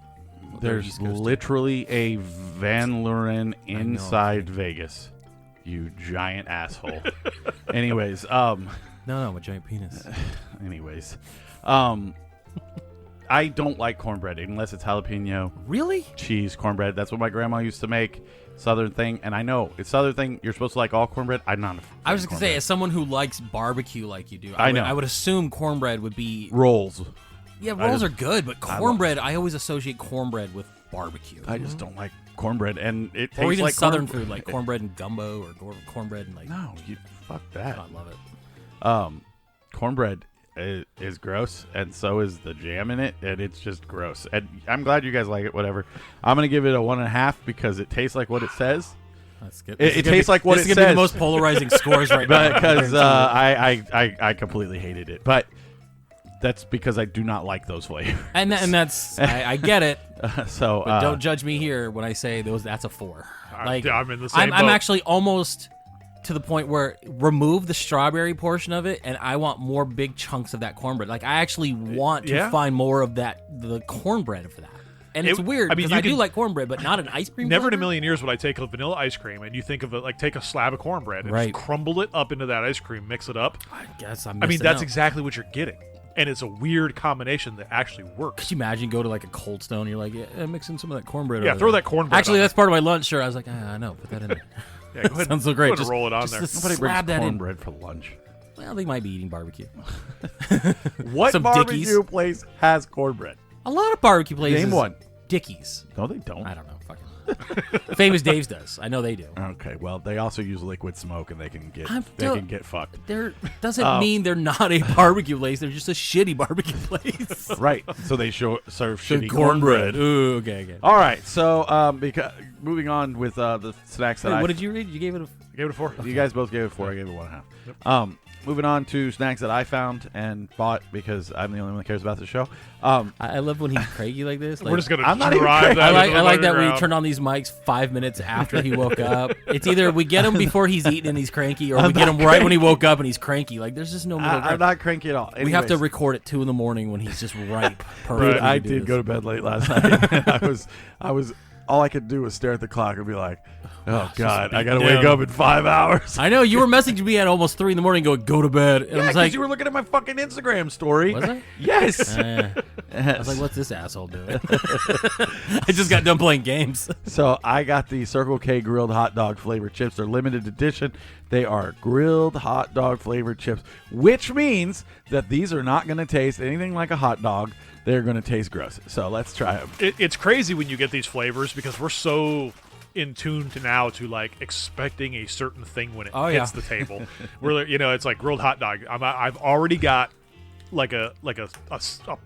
Well, There's East Coast. literally a Van Leeuwen inside Vegas. You giant asshole. Anyways, No, I'm a giant penis. anyways, I don't like cornbread unless it's jalapeno Really? cheese cornbread. That's what my grandma used to make. Southern thing, and I know it's Southern thing. You're supposed to like all cornbread. I'm not. I was gonna say, as someone who likes barbecue like you do, I know. I would assume cornbread would be. rolls. Yeah, rolls just- are good, but cornbread, I always associate cornbread with barbecue. I just don't like cornbread, and it tastes Or even like Southern corn- food, like cornbread and gumbo, or cornbread and like. No, you fuck that. I love it. Cornbread is gross, and so is the jam in it, and it's just gross. And I'm glad you guys like it. Whatever. I'm gonna give it a 1.5 because it tastes like what it says. That's good. It tastes like what this it is gonna be says. the most polarizing scores right now. Because I completely hated it, but that's because I do not like those flavors. and that's I get it. So But don't judge me here when I say those. That's a 4. Like I'm in the same I'm boat. actually almost to the point where remove the strawberry portion of it, and I want more big chunks of that cornbread. Like I actually want to Yeah. find more of the cornbread for that. And it's weird I mean, because you I do can- like cornbread, but not an ice cream. Never in a flavor. million years would I take a vanilla ice cream and you think of it like take a slab of cornbread and Right. just crumble it up into that ice cream, mix it up. I guess I'm. I mean, missing that's out. exactly what you're getting, and it's a weird combination that actually works. Could you imagine go to like a Cold Stone? You're like, yeah, mix in some of that cornbread. Yeah, over throw there. that cornbread Actually, on that's part of my lunch. Sure, I was like, I know, put that in there. Yeah, go ahead. Sounds so great. Go ahead and Just roll it on just there. to nobody slab brings that in. cornbread for lunch. Well, they might be eating barbecue. What Some barbecue Dickies. place has cornbread? A lot of barbecue places. Name one. Dickies. No, they don't. I don't know. Fucking. Famous Dave's does. I know they do. Okay, well, they also use liquid smoke, and they can get I'm they still- can get fucked. There doesn't mean they're not a barbecue place. They're just a shitty barbecue place. Right. So they serve shitty cornbread. Ooh, okay. All right. So because moving on with the snacks that Wait, I what did you read? You gave it a. I gave it a 4. You guys both gave it 4. I gave it 1.5. Moving on to snacks that I found and bought because I'm the only one that cares about the show. I love when he's cranky like this. Like, We're just gonna I'm not even drive crazy. that. I into the like that we underground. turn on these mics 5 minutes after he woke up. It's either we get him before he's eating and he's cranky, or we get him right when he woke up and he's cranky. Like there's just no middle I'm ground. not cranky at all. We have to Anyways. record at 2 in the morning when he's just ripe. Dude, Perfect. I did go to bed late last night. I was all I could do was stare at the clock and be like, "Oh God, I gotta wake up in 5 hours." I know you were messaging me at almost 3 in the morning, going, "Go to bed," and I Yeah, was because like, you were looking at my fucking Instagram story. "Was I?" Yes. I was like, "What's this asshole doing?" I just got done playing games. So I got the Circle K grilled hot dog flavored chips. They're limited edition. They are grilled hot dog flavored chips, which means that these are not going to taste anything like a hot dog. They're going to taste gross. So let's try them. It's crazy when you get these flavors because we're so in tune to now to like expecting a certain thing when it Oh, hits yeah. the table. We're it's like grilled hot dog. I've already got like a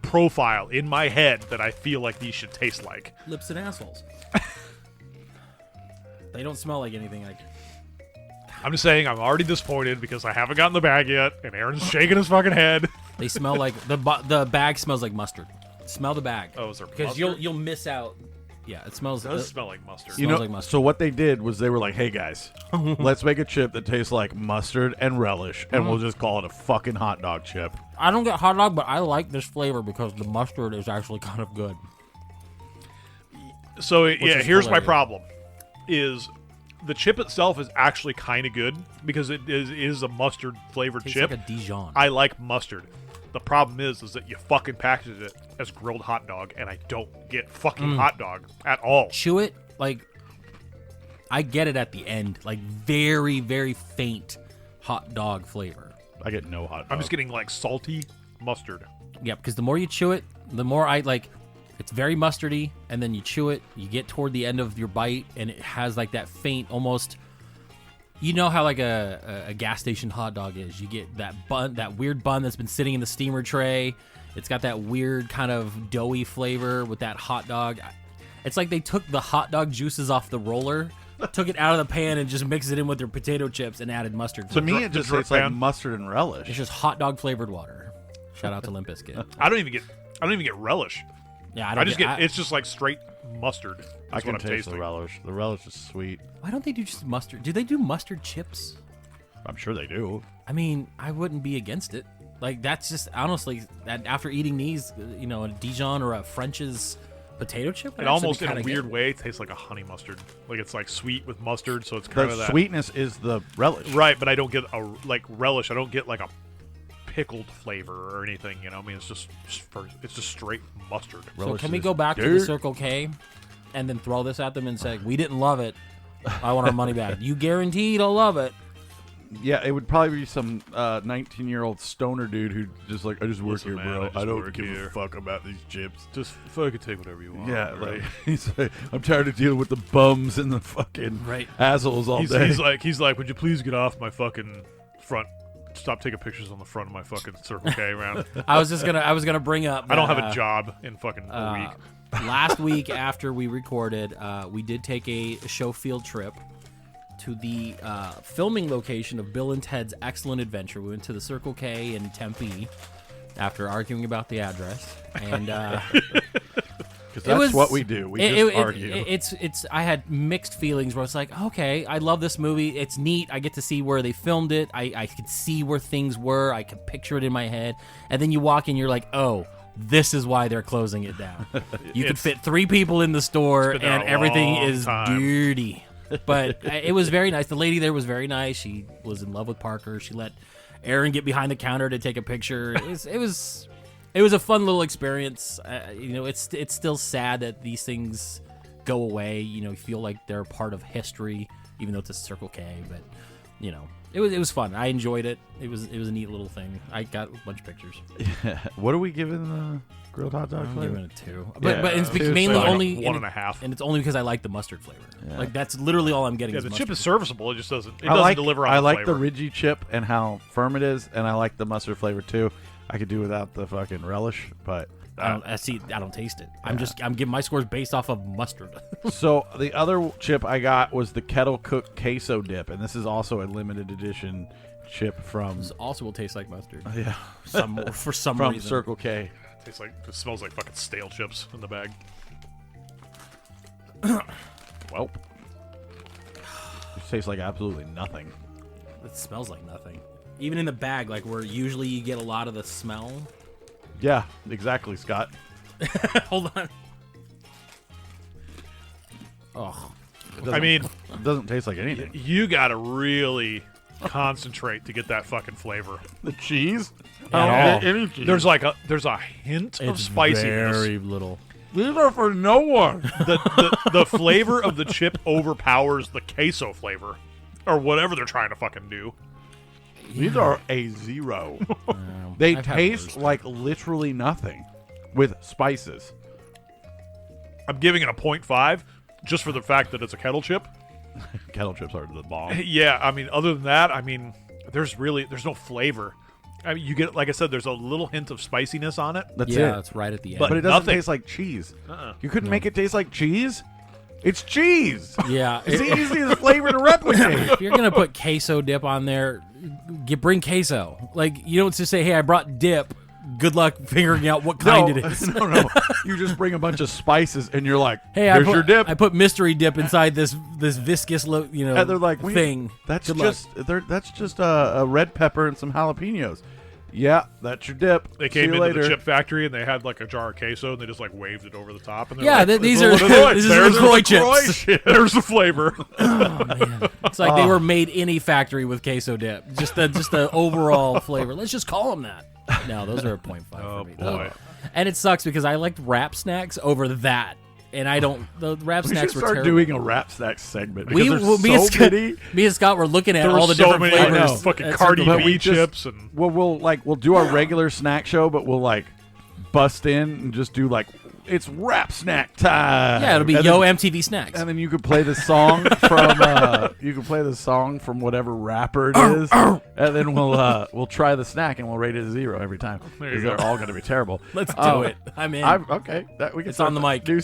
profile in my head that I feel like these should taste like. Lips and assholes. They don't smell like anything. Like I'm just saying I'm already disappointed because I haven't gotten the bag yet, and Aaron's shaking his fucking head. they smell like the bag smells like mustard. Smell the bag. Oh, is there because mustard? you'll miss out. Yeah, it smells. It does smell like mustard. You Smells know, like mustard. so what they did was they were like, "Hey guys, let's make a chip that tastes like mustard and relish, and we'll just call it a fucking hot dog chip." I don't get hot dog, but I like this flavor because the mustard is actually kind of good. So is here's my hilarious. problem: is the chip itself is actually kind of good because it is a mustard flavored Tastes chip. like a Dijon. I like mustard. The problem is that you fucking packaged it as grilled hot dog, and I don't get fucking hot dog at all. Chew it like I get it at the end, like very very faint hot dog flavor. I get no hot dog. I'm just getting like salty mustard. Yeah, because the more you chew it, the more I like. It's very mustardy, and then you chew it. You get toward the end of your bite, and it has like that faint, almost You know how like a gas station hot dog is. You get that bun, that weird bun that's been sitting in the steamer tray. It's got that weird kind of doughy flavor with that hot dog. It's like they took the hot dog juices off the roller, took it out of the pan, and just mixed it in with their potato chips and added mustard. To me, it just tastes like mustard and relish. It's just hot dog flavored water. Shout out to Limp Bizkit. I don't even get relish. Yeah, I just get it's just like straight mustard. I can what I'm taste tasting. the relish. The relish is sweet. Why don't they do just mustard? Do they do mustard chips? I'm sure they do. I mean, I wouldn't be against it. Like, that's just, honestly, that after eating these, you know, a Dijon or a French's potato chip, It almost, in a weird way, tastes like a honey mustard. Like, it's like sweet with mustard, so it's kind The of that. sweetness is the relish. Right, but I don't get like relish. I don't get like a pickled flavor or anything, you know? I mean, it's just straight mustard. So Relish can we is go back to the dirt. Circle K and then throw this at them and say, we didn't love it. I want our money back. You guaranteed I'll love it. Yeah, it would probably be some 19-year-old stoner dude who just like, I just work Listen, here, man, bro. I just I don't work give here." a fuck about these chips. Just fucking take whatever you want. Yeah, bro. like he's like, I'm tired of dealing with the bums and the fucking assholes all day. He's like, would you please get off my fucking front? Stop taking pictures on the front of my fucking Circle K round. I was gonna bring up. I don't have a job in fucking a week. Last week after we recorded, we did take a show field trip to the filming location of Bill and Ted's Excellent Adventure. We went to the Circle K in Tempe after arguing about the address, and Because that's what we do. We just argue. It's. I had mixed feelings where it's like, okay, I love this movie. It's neat. I get to see where they filmed it. I could see where things were. I could picture it in my head. And then you walk in, you're like, oh, this is why they're closing it down. You could fit 3 people in the store, been there and a everything long is time. dirty. But it was very nice. The lady there was very nice. She was in love with Parker. She let Aaron get behind the counter to take a picture. It was a fun little experience. You know, it's still sad that these things go away. You know, you feel like they're part of history, even though it's a Circle K. But you know, it was fun. I enjoyed it. It was a neat little thing. I got a bunch of pictures. What are we giving the grilled hot dog I'm flavor? giving it 2, Yeah, but it's 2 mainly is like only 1.5. and it's only because I like the mustard flavor. Like that's literally all I'm getting. Yeah, is the mustard. chip is serviceable. It just doesn't. It I doesn't like, deliver on I the like the flavor. Ridgy chip and how firm it is, and I like the mustard flavor too. I could do without the fucking relish, but I don't taste it. I'm giving my scores based off of mustard. so the other chip I got was the kettle cooked queso dip, and this is also a limited edition chip from This also will taste like mustard. yeah For some from reason. Circle K. It smells like fucking stale chips in the bag. Well, it tastes like absolutely nothing. It smells like nothing. Even in the bag, like where usually you get a lot of the smell. Yeah, exactly, Scott. Hold on. Oh, I mean, It doesn't taste like anything. you gotta really concentrate to get that fucking flavor. The cheese? At all. I don't get any cheese. There's a hint of spiciness. very little. These are for no one. The flavor of the chip overpowers the queso flavor, or whatever they're trying to fucking do. These are a 0. They I've had taste worse. like literally nothing with spices. I'm giving it a 0.5 just for the fact that it's a kettle chip. Kettle chips are the bomb. Yeah, I mean, other than that, I mean, there's no flavor. I mean, you get, like I said, there's a little hint of spiciness on it. That's Yeah, it. it's right at the end. But it doesn't nothing. taste like cheese. Uh-uh. You couldn't make it taste like cheese? It's cheese. yeah, It's the easiest flavor to replicate. if you're gonna put queso dip on there, bring queso. Like you don't just say, "Hey, I brought dip." Good luck figuring out what kind it is. no. You just bring a bunch of spices and you're like, Hey, here's your dip. I put mystery dip inside this viscous, and they're like, thing. That's Good luck. just a red pepper and some jalapenos. Yeah, that's your dip. They See came you into later. the chip factory and they had like a jar of queso and they just like waved it over the top. And they're Yeah, like, these "This is are what it these is. are There's the Croy Croy chips. shit. There's the flavor. Oh, man. It's like they were made in a factory with queso dip. Just the overall flavor. Let's just call them that. No, those are a 0.5 Oh, for me. boy. And it sucks because I liked wrap snacks over that. And I don't. The wrap We snacks should were start terrible. doing a rap snack segment because there's me, and so Scott, many. me and Scott were looking at There all were the so different many flavors. fucking at Cardi Circle But K. we B just- chips and We'll do our regular snack show, but we'll like bust in and just do like it's rap snack time. Yeah, it'll be And Yo then- MTV Snacks. And then you could play the song from whatever rapper it is, and then we'll try the snack and we'll rate it a 0 every time There you because go. they're all going to be terrible. Let's do it. I'm in. Okay, that we can. It's start on the mic. New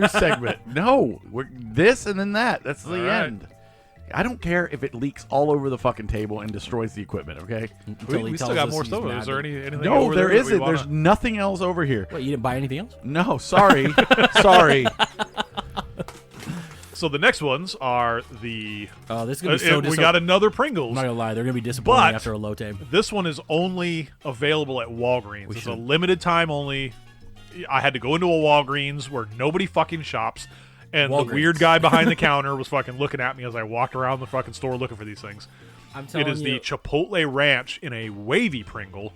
segment. No, we're this and then that. That's the All right. end. I don't care if it leaks all over the fucking table and destroys the equipment. Okay. Until he We still tells got us more he's stuff. mad Is there that- anything? No, over there that we isn't. wanna- There's nothing else over here. Wait, you didn't buy anything else? No, sorry, sorry. So the next ones are the. Oh, this is gonna be so we disappointing. got another I'm Pringles. not gonna lie, they're gonna be disappointing But- after a low time. This one is only available at Walgreens. It's a limited time only. I had to go into a Walgreens where nobody fucking shops, and Walgreens. the weird guy behind the counter was fucking looking at me as I walked around the fucking store looking for these things. I'm It telling is you, the Chipotle Ranch in a wavy Pringle.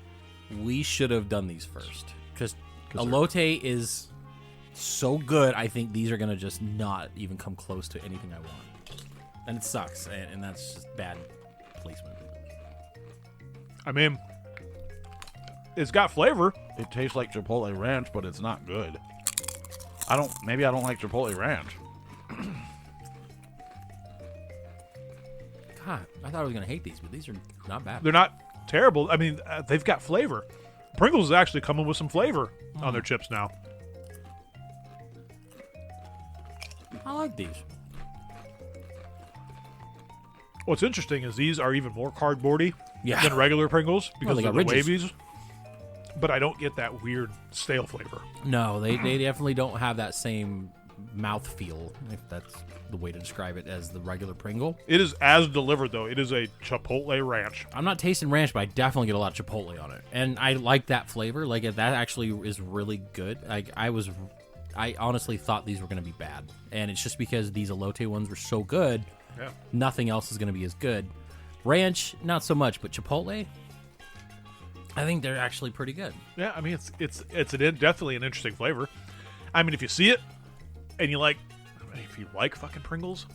we should have done these first because elote is so good. I think these are gonna just not even come close to anything I want, and it sucks, and that's just bad placement. I mean, it's got flavor. It tastes like Chipotle Ranch, but it's not good. Maybe I don't like Chipotle Ranch. God, I thought I was gonna hate these, but these are not bad. They're not terrible. I mean, they've got flavor. Pringles is actually coming with some flavor on their chips now. I like these. What's interesting is these are even more cardboardy Yeah. than regular Pringles because they of got the ridges. wavies. But I don't get that weird stale flavor. No, they definitely don't have that same mouth feel, if that's the way to describe it, as the regular Pringle. It is as delivered though. It is a Chipotle Ranch. I'm not tasting ranch, but I definitely get a lot of Chipotle on it, and I like that flavor. Like that actually is really good. I honestly thought these were going to be bad, and it's just because these elote ones were so good. Yeah. Nothing else is going to be as good. Ranch, not so much, but Chipotle, I think they're actually pretty good. Yeah, I mean definitely an interesting flavor. I mean, if you see it and you like, if you like fucking Pringles,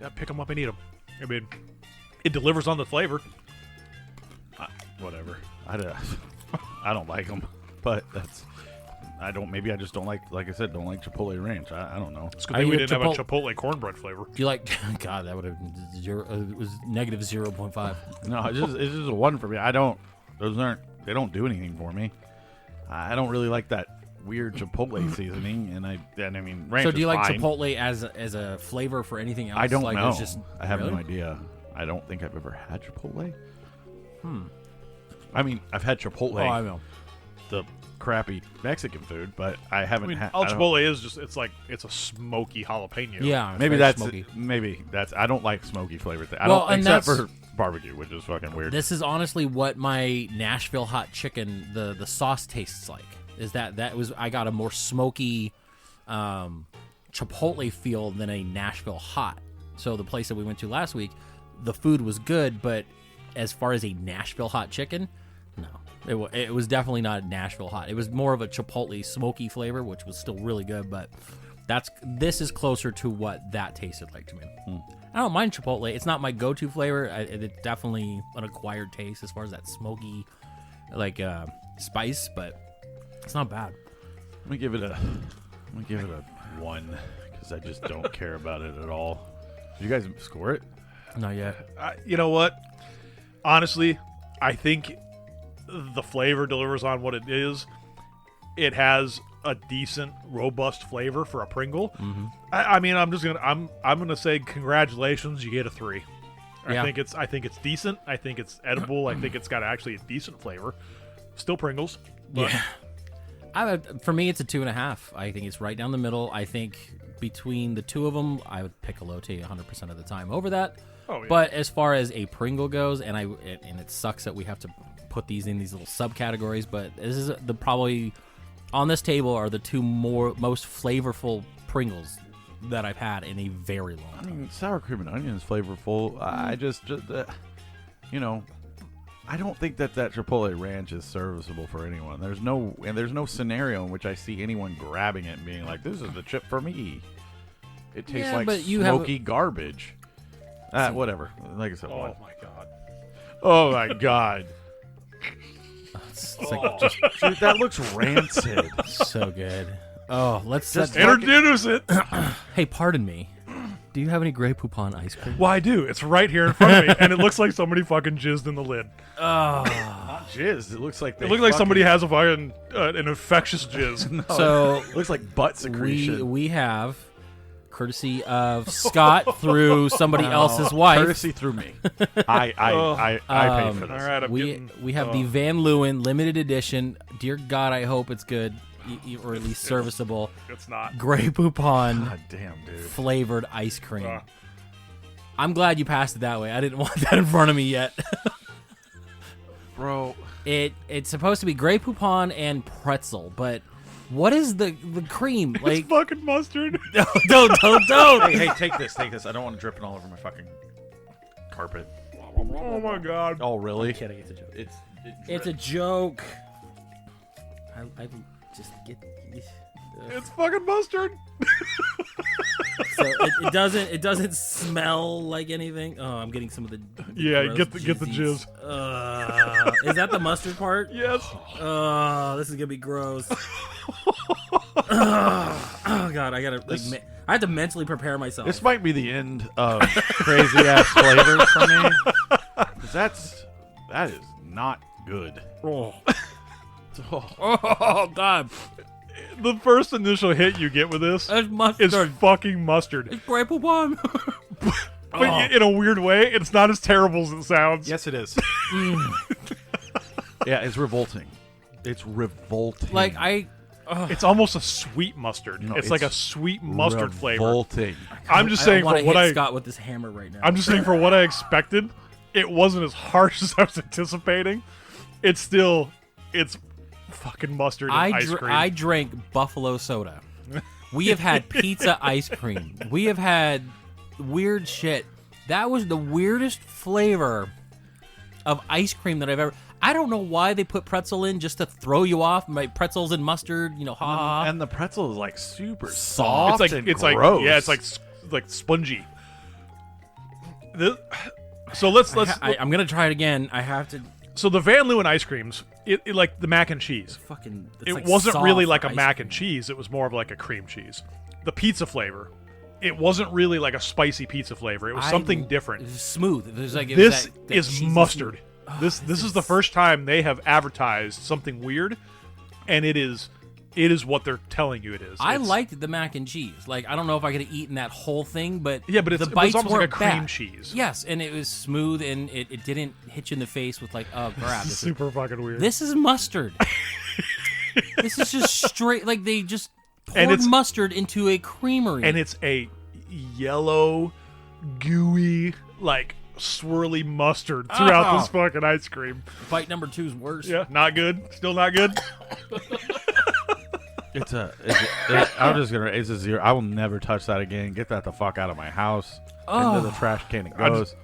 yeah, pick them up and eat them. I mean, it delivers on the flavor. Whatever. I don't like them, but maybe I just don't like I said, don't like Chipotle Ranch. I don't know. It's good Are thing we you a didn't have a Chipotle cornbread flavor. Do you like? God, that would have been zero. It was negative 0.5. No, it's just a 1 for me. They don't do anything for me. I don't really like that weird Chipotle seasoning, and I mean, ranch So do you is like fine. Chipotle as a flavor for anything else? I don't like, know. It's just, I have really? no idea. I don't think I've ever had Chipotle. I mean, I've had Chipotle, Oh, I know. the crappy Mexican food, but I haven't I mean, had. all I don't- Chipotle is just, it's a smoky jalapeno. Yeah, it's Maybe very that's smoky. I don't like smoky flavored things. Well, and except that's- for barbecue, which is fucking weird. This is honestly what my Nashville hot chicken, the sauce tastes like. Is that was I got a more smoky Chipotle feel than a Nashville hot. So the place that we went to last week, the food was good, but as far as a Nashville hot chicken, no, it was definitely not Nashville hot. It was more of a Chipotle smoky flavor, which was still really good, but this is closer to what that tasted like to me. I don't mind Chipotle. It's not my go-to flavor. It's definitely an acquired taste as far as that smoky, spice, but it's not bad. Let me give it a 1 because I just don't care about it at all. Did you guys score it? Not yet. You know what? Honestly, I think the flavor delivers on what it is. It has a decent, robust flavor for a Pringle. Mm-hmm. I mean, I'm gonna say congratulations. You get a 3. Yeah. I think it's decent. I think it's edible. I think it's got actually a decent flavor. Still Pringles. But Yeah. For me, it's a 2.5. I think it's right down the middle. I think between the two of them, I would pick elote 100% of the time over that. Oh, yeah. But as far as a Pringle goes, and it sucks that we have to put these in these little subcategories, but this is probably on this table are the two most flavorful Pringles that I've had in a very long I time. mean, sour cream and onion is flavorful. I just I don't think that Chipotle Ranch is serviceable for anyone. There's no scenario in which I see anyone grabbing it and being like, "This is the chip for me." It tastes Yeah, like but you have smoky garbage. Whatever. Like I said, oh what? my god. Oh my god, It's like just dude, that looks rancid. so good. Oh, let's introduce it. Hey, pardon me. Do you have any Grey Poupon ice cream? Well, I do. It's right here in front of me, and it looks like somebody fucking jizzed in the lid. Not jizz. It looks like It looks like somebody has a fucking an infectious jizz. No, So it looks like butt secretion. we have, courtesy of Scott through somebody else's wife. Courtesy through me. I paid for this. All right, We have the Van Leeuwen limited edition. Dear God, I hope it's good, or at least serviceable. It's not. Grey Poupon God damn, dude. flavored ice cream. I'm glad you passed it that way. I didn't want that in front of me yet. Bro. It's supposed to be Grey Poupon and pretzel, but what is the cream? Like, It's fucking mustard. don't. Hey, take this. Take this. I don't want it dripping all over my fucking carpet. Oh my god. Oh, really? Kidding, it's a joke. It's a joke. I just get. It's fucking mustard. So it doesn't smell like anything. Oh, I'm getting some of the Yeah, gross get the jizzies. Is that the mustard part? Yes. This is gonna be gross. Oh God, I gotta I have to mentally prepare myself. This might be the end of crazy ass flavors for me. 'Cause that is not good. Oh God, The first initial hit you get with this it's mustard. is fucking mustard. It's Grey Poupon. But in a weird way, it's not as terrible as it sounds. Yes, it is. Yeah, it's revolting. It's revolting. Like It's almost a sweet mustard. No, it's like a sweet mustard flavor. Revolting. I'm just I saying don't wanna for what hit I Scott with this hammer right now. I'm just saying for what I expected, it wasn't as harsh as I was anticipating. It's fucking mustard and ice cream. I drank buffalo soda. We have had pizza ice cream. We have had weird shit. That was the weirdest flavor of ice cream that I've ever. I don't know why they put pretzel in just to throw you off. My pretzels and mustard, ha. And the pretzel is like super it's soft. like and it's gross. like yeah, it's like spongy. So let's I'm gonna try it again. I have to. so the Van Leeuwen ice creams, it like the mac and cheese. Fucking. It's It like wasn't soft really like a ice mac cream. and cheese. It was more of like a cream cheese. The pizza flavor, it wasn't really like a spicy pizza flavor. It was something different. It was smooth. It was like This that is cheesy mustard. smooth. Oh, This is the first time they have advertised something weird, and it is what they're telling you it is. I It's- liked the mac and cheese. Like, I don't know if I could have eaten that whole thing, but Yeah, but the it was bites almost like a weren't cream bad. cheese. Yes, and it was smooth, and it didn't hit you in the face with like, oh crap, This is super fucking weird. this is mustard. This is just straight, like they just And poured it's- mustard into a creamery. And it's a yellow, gooey, like swirly mustard throughout this fucking ice cream. Bite number 2 is worse. Yeah, not good. Still not good. I'm just gonna. It's a 0. I will never touch that again. Get that the fuck out of my house. Into the trash can it goes.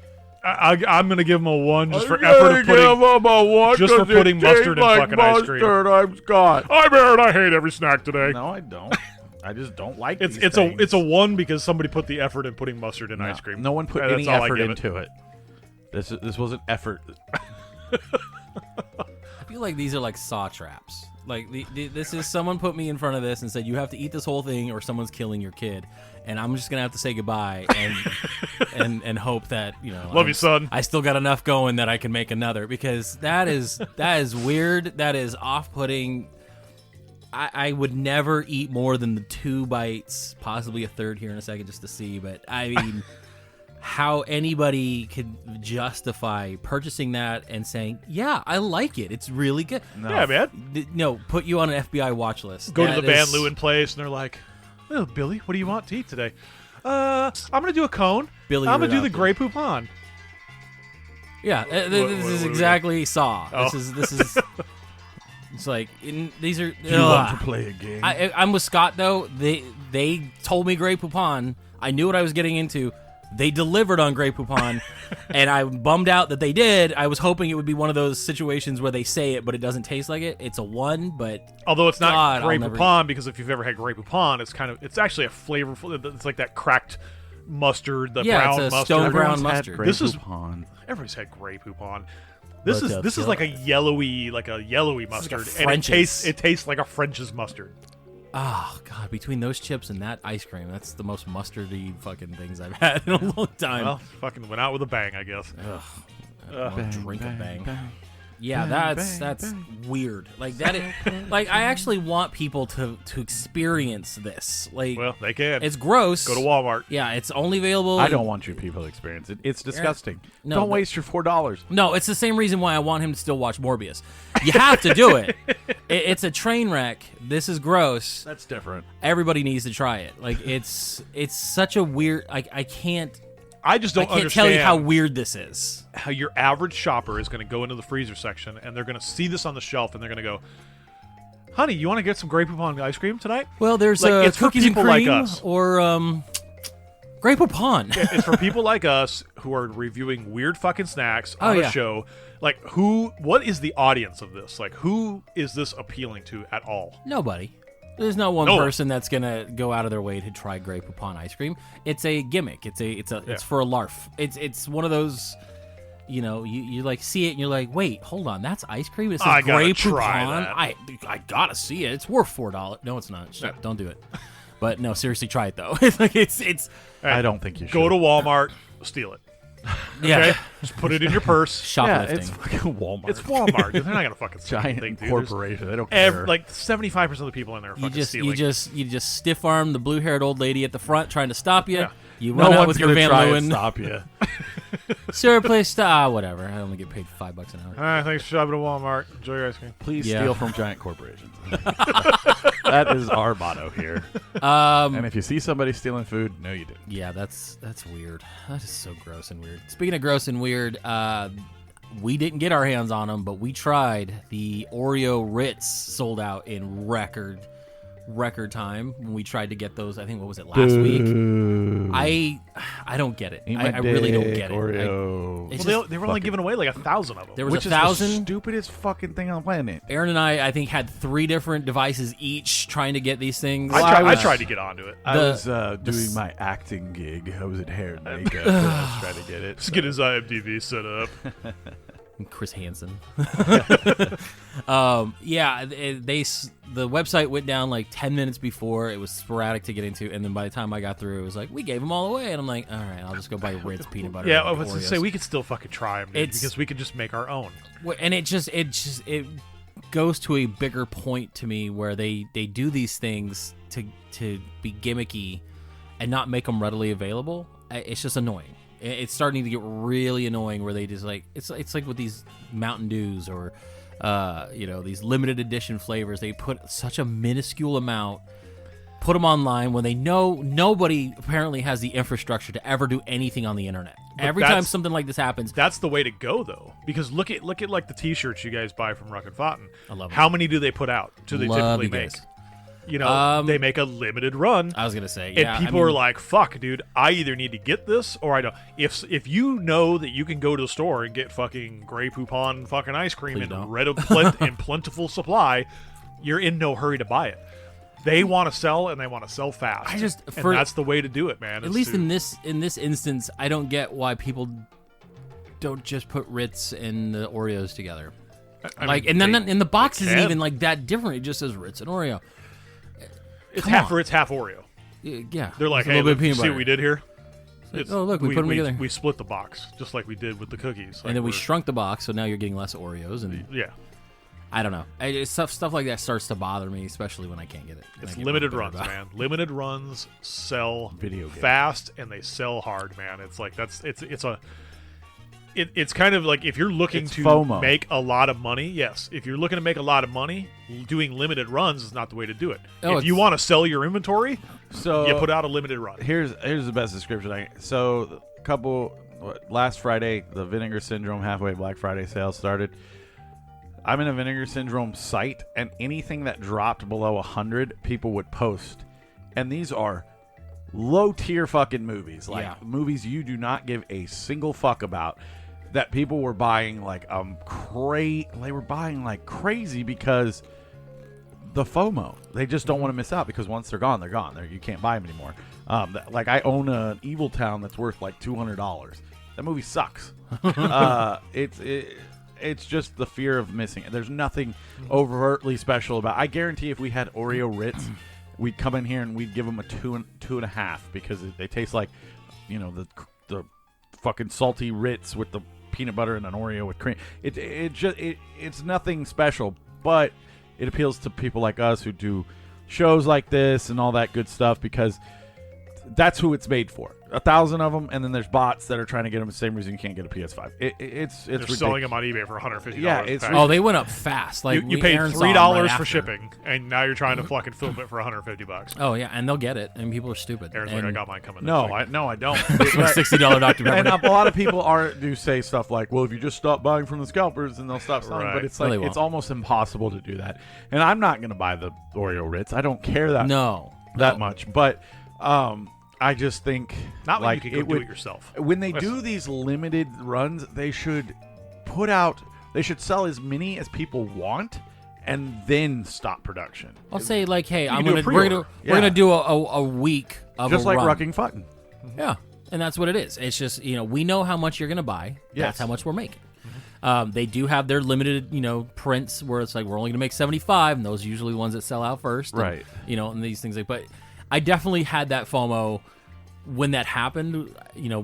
I'm gonna give him a 1 just for effort of putting just for putting mustard in fucking ice cream. I'm Scott. I'm Aaron. I hate every snack today. No, I don't. I just don't like It's these it's things. a 1 because somebody put the effort in putting mustard in ice cream. No one put That's any all I effort give it. into it. This wasn't effort. I feel like these are like saw traps. Like this is someone put me in front of this and said you have to eat this whole thing or someone's killing your kid, and I'm just gonna have to say goodbye and hope that Love you, son. I still got enough going that I can make another, because that is weird. That is off-putting. I would never eat more than the 2 bites, possibly a third here in a second just to see. But I mean, how anybody could justify purchasing that and saying, "Yeah, I like it. It's really good." No. Yeah, man. No, put you on an FBI watch list. Go to That the Van is- Leeuwen place and they're like, "Oh, Billy, what do you want to eat today?" I'm gonna do a cone. Billy I'm gonna do the Rudolph. Grey Poupon. Yeah, this what is do we exactly Saw. Oh. This is. It's like these are. Do you want to play a game? I'm with Scott though. They told me Grey Poupon. I knew what I was getting into. They delivered on Grey Poupon, and I'm bummed out that they did. I was hoping it would be one of those situations where they say it, but it doesn't taste like it. It's a 1, but Although it's not God, Grey I'll never Poupon, because if you've ever had Grey Poupon, it's actually a flavorful. It's like that cracked mustard, the Yeah, brown it's a mustard. stone Everyone's brown had mustard. Grey This is- Poupon. Everybody's had Grey Poupon. This But, is like a yellowy mustard, like a and French's. it tastes like a French's mustard. Oh God! Between those chips and that ice cream, that's the most mustardy fucking things I've had in a long time. Well, fucking went out with a bang, I guess. Ugh. Drink a bang. Yeah, that's weird. Like that. Like I actually want people to experience this. Like, Well, they can. it's gross. Go to Walmart. Yeah, it's only available. I don't want you people to experience it. It's disgusting. No, Don't but- waste your $4. No, it's the same reason why I want him to still watch Morbius. You have to do it. It's a train wreck. This is gross. That's different. Everybody needs to try it. Like it's such a weird. I can't. I just I don't can't understand tell you how weird this is. how your average shopper is going to go into the freezer section and they're going to see this on the shelf and they're going to go, honey, you want to get some Grey Poupon ice cream tonight? Well, there's Like, it's for cookies and people like cream us. or Grey Poupon. It's for people like us who are reviewing weird fucking snacks Oh, on a yeah. show. Like, what is the audience of this? Like, who is this appealing to at all? Nobody. There's not one No one. person that's gonna go out of their way to try Grey Poupon ice cream. It's a gimmick. It's for a larf. It's one of those. You know, you like see it and you're like, wait, hold on, that's ice cream. It says I gotta Grey try Poupon. that. I gotta see it. It's worth $4. No, it's not. Shut, Don't do it. But no, seriously, try it though. it's I don't think you should. Go to Walmart, steal it. yeah, Okay? Just put it in your purse. Yeah, shoplifting. it's fucking Walmart. It's Walmart. Dude. They're not gonna fucking steal giant anything, dude. corporation. They don't care. Like 75% of the people in there are you fucking just stealing. you just stiff arm the blue haired old lady at the front trying to stop you. Yeah. You no run out one's with your gonna Van try and Leeuwen. stop you. Sir, please stop. Whatever. I only get paid $5 an hour. All right, thanks for shopping at Walmart. Enjoy your ice cream. Please Yeah. steal from giant corporations. That is our motto here. And if you see somebody stealing food, no, you didn't. Yeah, that's weird. That is so gross and weird. Speaking of gross and weird, we didn't get our hands on them, but we tried. The Oreo Ritz sold out in record time when we tried to get those. I think what was it last week? I don't get it. Eat I my really don't dick, get it. Oreo. It's Well, just- they were only giving away like 1,000 of them. there was Which is 1,000. the stupidest fucking thing on the planet. Aaron and I think, had 3 different devices each trying to get these things. I tried to get onto it. I The- was doing my acting gig. I was at hair and makeup. and I was trying to get it. Just get his IMDb set up. Chris Hansen. The website went down like 10 minutes before. It was sporadic to get into, and then by the time I got through, it was like, we gave them all away, and I'm like, all right, I'll just go buy Ritz peanut butter. Yeah, and I was going to say Oreos. we could still fucking try them because we could just make our own. And it goes to a bigger point to me where they do these things to be gimmicky and not make them readily available. It's just annoying. It's starting to get really annoying where they just like it's like with these Mountain Dews or these limited edition flavors. They put such a minuscule amount, put them online when they know nobody apparently has the infrastructure to ever do anything on the internet. Every time something like this happens, That's the way to go, though, because look at like the T-shirts you guys buy from Ruck and Fountain. I love them. How many do they put out? Do they Love typically you make? guys. You know, they make a limited run. I was gonna say, And yeah, people are like, "Fuck, dude! I either need to get this or I don't." If you know that you can go to the store and get fucking Grey Poupon fucking ice cream Please in don't. in plentiful supply, you're in no hurry to buy it. They want to sell and they want to sell fast. And that's the way to do it, man. At least in this instance, I don't get why people don't just put Ritz and the Oreos together. And then the box isn't even like that different. It just says Ritz and Oreo. It's Come half on. Ritz, half Oreo. Yeah, They're like, It's a "Hey, little bit look, of peanut see butter. what we did here? Like, oh, look, we put 'em together. We split the box just like we did with the cookies. And then we shrunk the box, so now you're getting less Oreos. And Yeah, I don't know. Stuff like that starts to bother me, especially when I can't get it. And it's I get limited really runs, bitter about man. Limited runs sell Video game. fast and they sell hard, man. It's like it's kind of like if you're looking It's to FOMO. make a lot of money. Yes, if you're looking to make a lot of money, doing limited runs is not the way to do it. Oh, if you it's- want to sell your inventory, So you put out a limited run. here's the best description. Last Friday, the Vinegar Syndrome halfway Black Friday sale started. I'm in a Vinegar Syndrome site, and anything that dropped below 100, people would post. And these are low-tier fucking movies. Like, Yeah. movies you do not give a single fuck about, that people were buying like they were buying like crazy because the FOMO. They just don't want to miss out because once they're gone, they're gone. You can't buy them anymore. Like I own an Evil Town that's worth like $200. That movie sucks. It's just the fear of missing it. There's nothing overtly special about. I guarantee if we had Oreo Ritz we'd come in here and we'd give them a 2.5 because they taste like, the fucking salty Ritz with the peanut butter and an Oreo with cream. It's nothing special, but it appeals to people like us who do shows like this and all that good stuff because that's who it's made for. 1,000 of them, and then there's bots that are trying to get them the same reason you can't get a PS5. It's They're ridiculous. selling them on eBay for $150. Yeah, it's Oh, they went up fast. Like you we- paid Aaron saw 'em $3 right for after. shipping, and now you're trying to fucking film it for $150. Oh yeah, and they'll get it, and people are stupid. Aaron's and like, I got mine coming. No, next week. I don't. $60 Dr. And Pepper. a lot of people do say stuff like, well, if you just stop buying from the scalpers, then they'll stop selling. Right. But it's No, they like won't. it's almost impossible to do that. And I'm not going to buy the Oreo Ritz. I don't care that No. much. But I just think Not when like you can go do it yourself. When they Listen. do these limited runs, they should sell as many as people want and then stop production. I'll say like, hey, can do a we're pre-order. gonna Yeah. we're gonna do a week of Just a like run. Rucking Futton. Yeah, and that's what it is. It's just we know how much you're gonna buy. Yes. That's how much we're making. They do have their limited, prints where it's like we're only gonna make 75, and those are usually the ones that sell out first. Right. And, and these things but I definitely had that FOMO when that happened.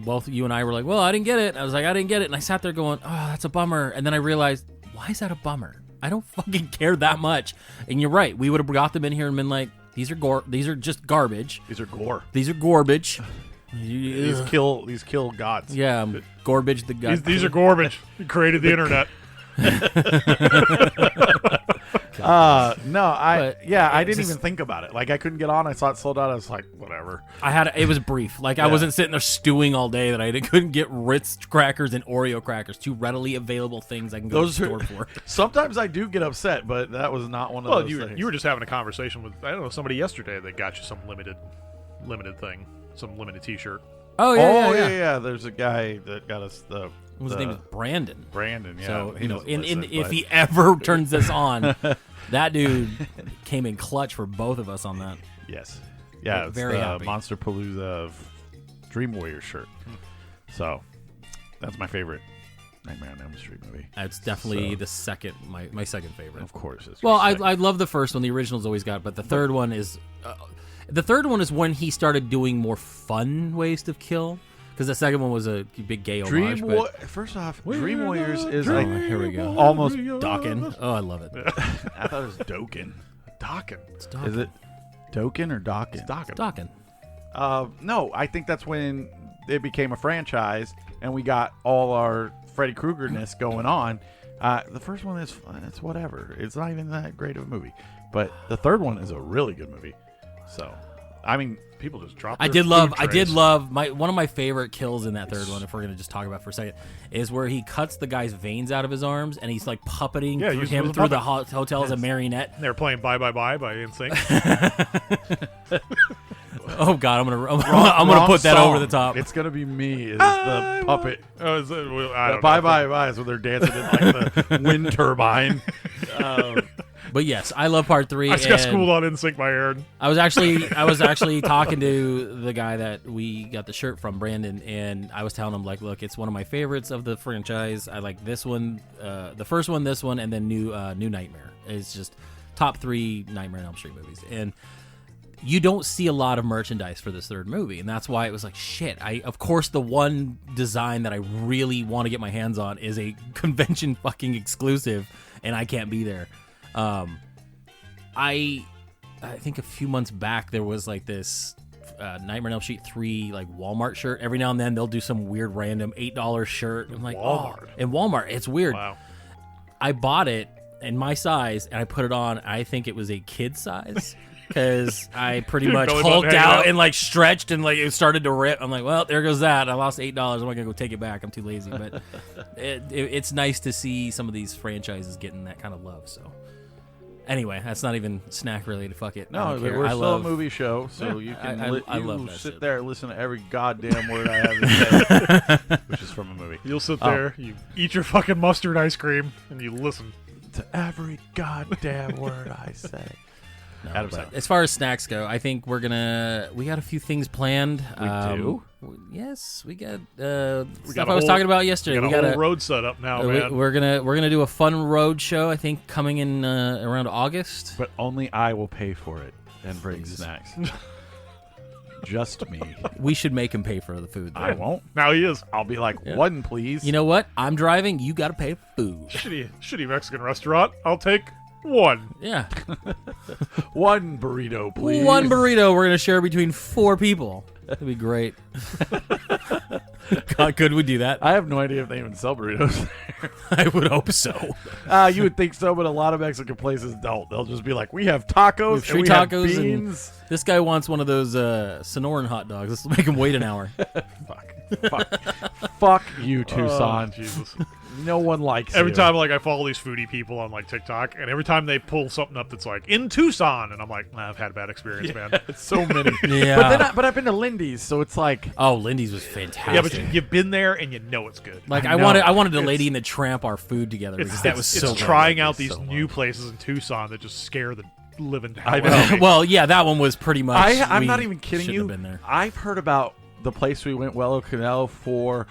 Both you and I were like, well, I didn't get it. I was like, I didn't get it, and I sat there going, oh, that's a bummer. And then I realized, why is that a bummer? I don't fucking care that much. And you're right. We would have got them in here and been like, these are just garbage. These are gore. These are garbage. These kill gods. Yeah, garbage the gut. These are garbage. You created the internet. I But didn't just- even think about it. Like I couldn't get on. I saw it sold out. I was like, whatever. It was brief. Like I wasn't sitting there stewing all day that I couldn't get Ritz crackers and Oreo crackers, two readily available things I can go to the store for. Sometimes I do get upset, but that was not one of Well, those you things. were just having a conversation with somebody yesterday that got you some limited thing, some limited T-shirt. Oh yeah. There's a guy that got us the. His name is Brandon. Brandon. Yeah. So he doesn't in listen, if but- he ever turns this on, that dude came in clutch for both of us on that. Yes. Yeah. It's Very the happy. Monster Palooza Dream Warrior shirt. So that's my favorite Nightmare on Elm Street movie. It's definitely So- the second, my second favorite. Of course. It's Well, respect. I love the first one. The original's always got, but the third one is when he started doing more fun ways to kill. Because the second one was a big gay homage. First off, Dream Warriors is Oh, like here we go. almost Dokken. Oh, I love it. I thought it was Dokken. Docking. It's Dokken. Is it Dokken or Dokken? Dokken. No, I think that's when it became a franchise and we got all our Freddy Krueger-ness going on. The first one it's whatever. It's not even that great of a movie. But the third one is a really good movie. So, I mean, People just drop. I their did love food trays. one of my favorite kills in that third one, if we're gonna just talk about it for a second, is where he cuts the guy's veins out of his arms and he's like puppeting Yeah, through using him him as a through the puppet. hotel as a marionette. They're playing Bye Bye Bye by NSYNC. Oh God, I'm gonna Wrong put that song. over the top. It's gonna be me as the puppet. Oh, is it, well, I don't Bye know. bye bye. So they're dancing in like the wind turbine. But yes, I love part 3. I just got and schooled on NSYNC by Aaron. I was actually talking to the guy that we got the shirt from, Brandon, and I was telling him like, look, it's one of my favorites of the franchise. I like this one, the first one, this one, and then New Nightmare. It's just top 3 Nightmare on Elm Street movies, and you don't see a lot of merchandise for this third movie, and that's why it was like, shit. Of course, the one design that I really want to get my hands on is a convention fucking exclusive, and I can't be there. I think a few months back there was like this Nightmare on Elm Street 3 like Walmart shirt. Every now and then they'll do some weird random $8 shirt. I'm like, Walmart. Oh, in Walmart, it's weird. Wow. I bought it in my size and I put it on. I think it was a kid size because I pretty much Belly button hulked hanging out out. and like stretched and like it started to rip. I'm like, well, there goes that. I lost $8. I'm not gonna go take it back. I'm too lazy. But it's nice to see some of these franchises getting that kind of love. So. Anyway, that's not even snack related. Fuck it. I No, don't but care. we're I still love a movie show, so you can I love that sit shit. there and listen to every goddamn word I have to say, which is from a movie. You'll sit there, you eat your fucking mustard ice cream, and you listen. To every goddamn word I say. No, Adam but Sandler. as far as snacks go, I think we got a few things planned. We do? Yes, we got stuff got a I was whole- talking about yesterday. We got a whole road set up now, man. we're gonna do a fun road show. I think coming in around August. But only I will pay for it. and bring snacks. Just me. We should make him pay for the food. Though. I won't. Now he is. I'll be like, one, please. You know what? I'm driving. You got to pay for food. Shitty Mexican restaurant. I'll take one. Yeah. One burrito, please. One burrito we're going to share between 4 people. That'd be great. God, could we do that? I have no idea if they even sell burritos there. I would hope so. You would think so, but a lot of Mexican places don't. They'll just be like, we have tacos, We have and street we have tacos and- beans. This guy wants one of those Sonoran hot dogs. Let's make him wait an hour. Fuck you, Tucson. Jesus. No one likes Every you. time, like, I follow these foodie people on, like, TikTok, and every time they pull something up that's, like, in Tucson, and I'm like, I've had a bad experience, man. It's so many. Yeah. But I've been to Lindy's, so it's like, Oh, Lindy's was fantastic. Yeah, but you've been there, and you know it's good. Like I I know. wanted a It's- lady in the tramp our food together because that was so it's good. trying out Thank you these so new much. places in Tucson that just scare the living hell I out know. of me. Well, yeah, that one was pretty much. I'm we not even kidding shouldn't you. Have been there I've heard about the place we went, Wello Canal, for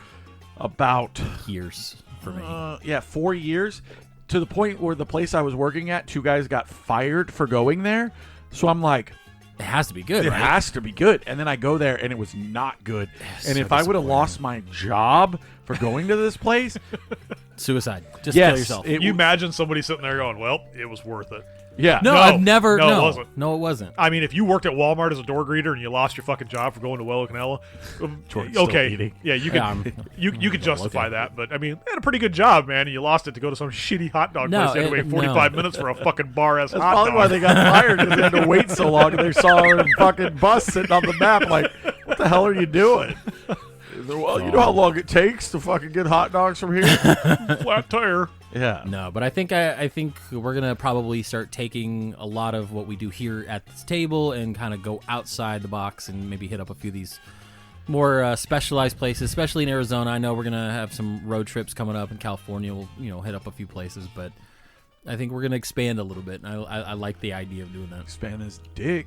about years for me. 4 years, to the point where the place I was working at, 2 guys got fired for going there. So I'm like, It has to be good. it right? has to be good. And then I go there, and it was not good. And so if I would have disappointing. lost my job for going to this place, Suicide. Just yes, kill yourself. it You w- imagine somebody sitting there going, well, it was worth it. yeah, no, No, I've never. no, it No, wasn't. No, it wasn't. I mean, if you worked at Walmart as a door greeter and you lost your fucking job for going to Wello Canella, Jordan's still okay, eating. yeah, you Yeah, could I'm- you could justify okay. that, but I mean, they had a pretty good job, man, and you lost it to go to some shitty hot dog No, place. You had to wait 45 minutes for a fucking bar ass That's hot probably dog. why they got fired, because they had to wait so long, and they saw a fucking bus sitting on the map. Like, what the hell are you doing? Well, you know how long it takes to fucking get hot dogs from here. Flat tire. Yeah. No, but I think we're gonna probably start taking a lot of what we do here at this table and kind of go outside the box and maybe hit up a few of these more specialized places, especially in Arizona. I know we're gonna have some road trips coming up in California. We'll hit up a few places, but I think we're gonna expand a little bit. And I like the idea of doing that. Expand his dick.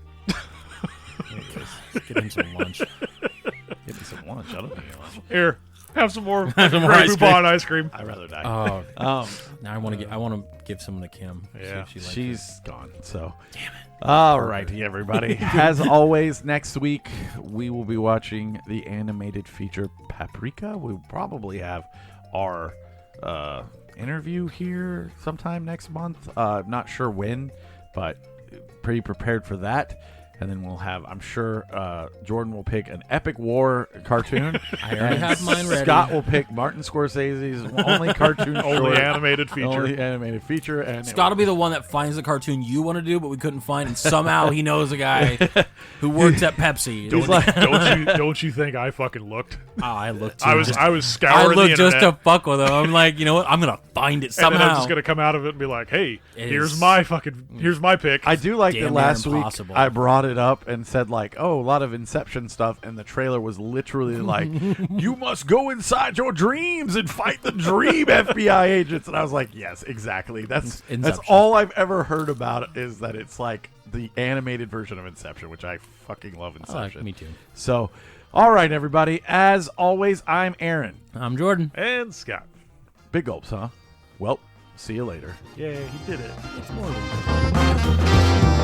Get him some lunch. Get me some lunch. I don't need lunch. Here, have some more some more Grey ice Poupon ice cream. I'd rather die. Oh, now I want to give some to Kim. see Yeah. if she likes it. She's gone. So, damn it. All righty, everybody. As always, next week we will be watching the animated feature Paprika. We'll probably have our interview here sometime next month. Not sure when, but pretty prepared for that. And then we'll have, I'm sure, Jordan will pick an Epic War cartoon. I already have mine ready. Scott will pick Martin Scorsese's only cartoon Only short, animated feature. only animated feature. And Scott will be the one that finds the cartoon you want to do, but we couldn't find, and somehow he knows a guy who works at Pepsi. Don't you think I fucking looked? Oh, I looked. Too. I was I scouring looked the just to internet. fuck with him. I'm like, you know what? I'm gonna find it And somehow. then I'm just gonna come out of it and be like, "Hey, It here's is- my pick." I do like Damn that near last week impossible. I brought it up and said like, oh, a lot of Inception stuff, and the trailer was literally like, you must go inside your dreams and fight the dream FBI agents. And I was like, yes, exactly. That's Inception. all I've ever heard about it, is that it's like the animated version of Inception, which I fucking love Inception. me too. So, all right, everybody. As always, I'm Aaron. I'm Jordan. and Scott. Big gulps, huh? Well, see you later. Yeah, he did it. It's more of a-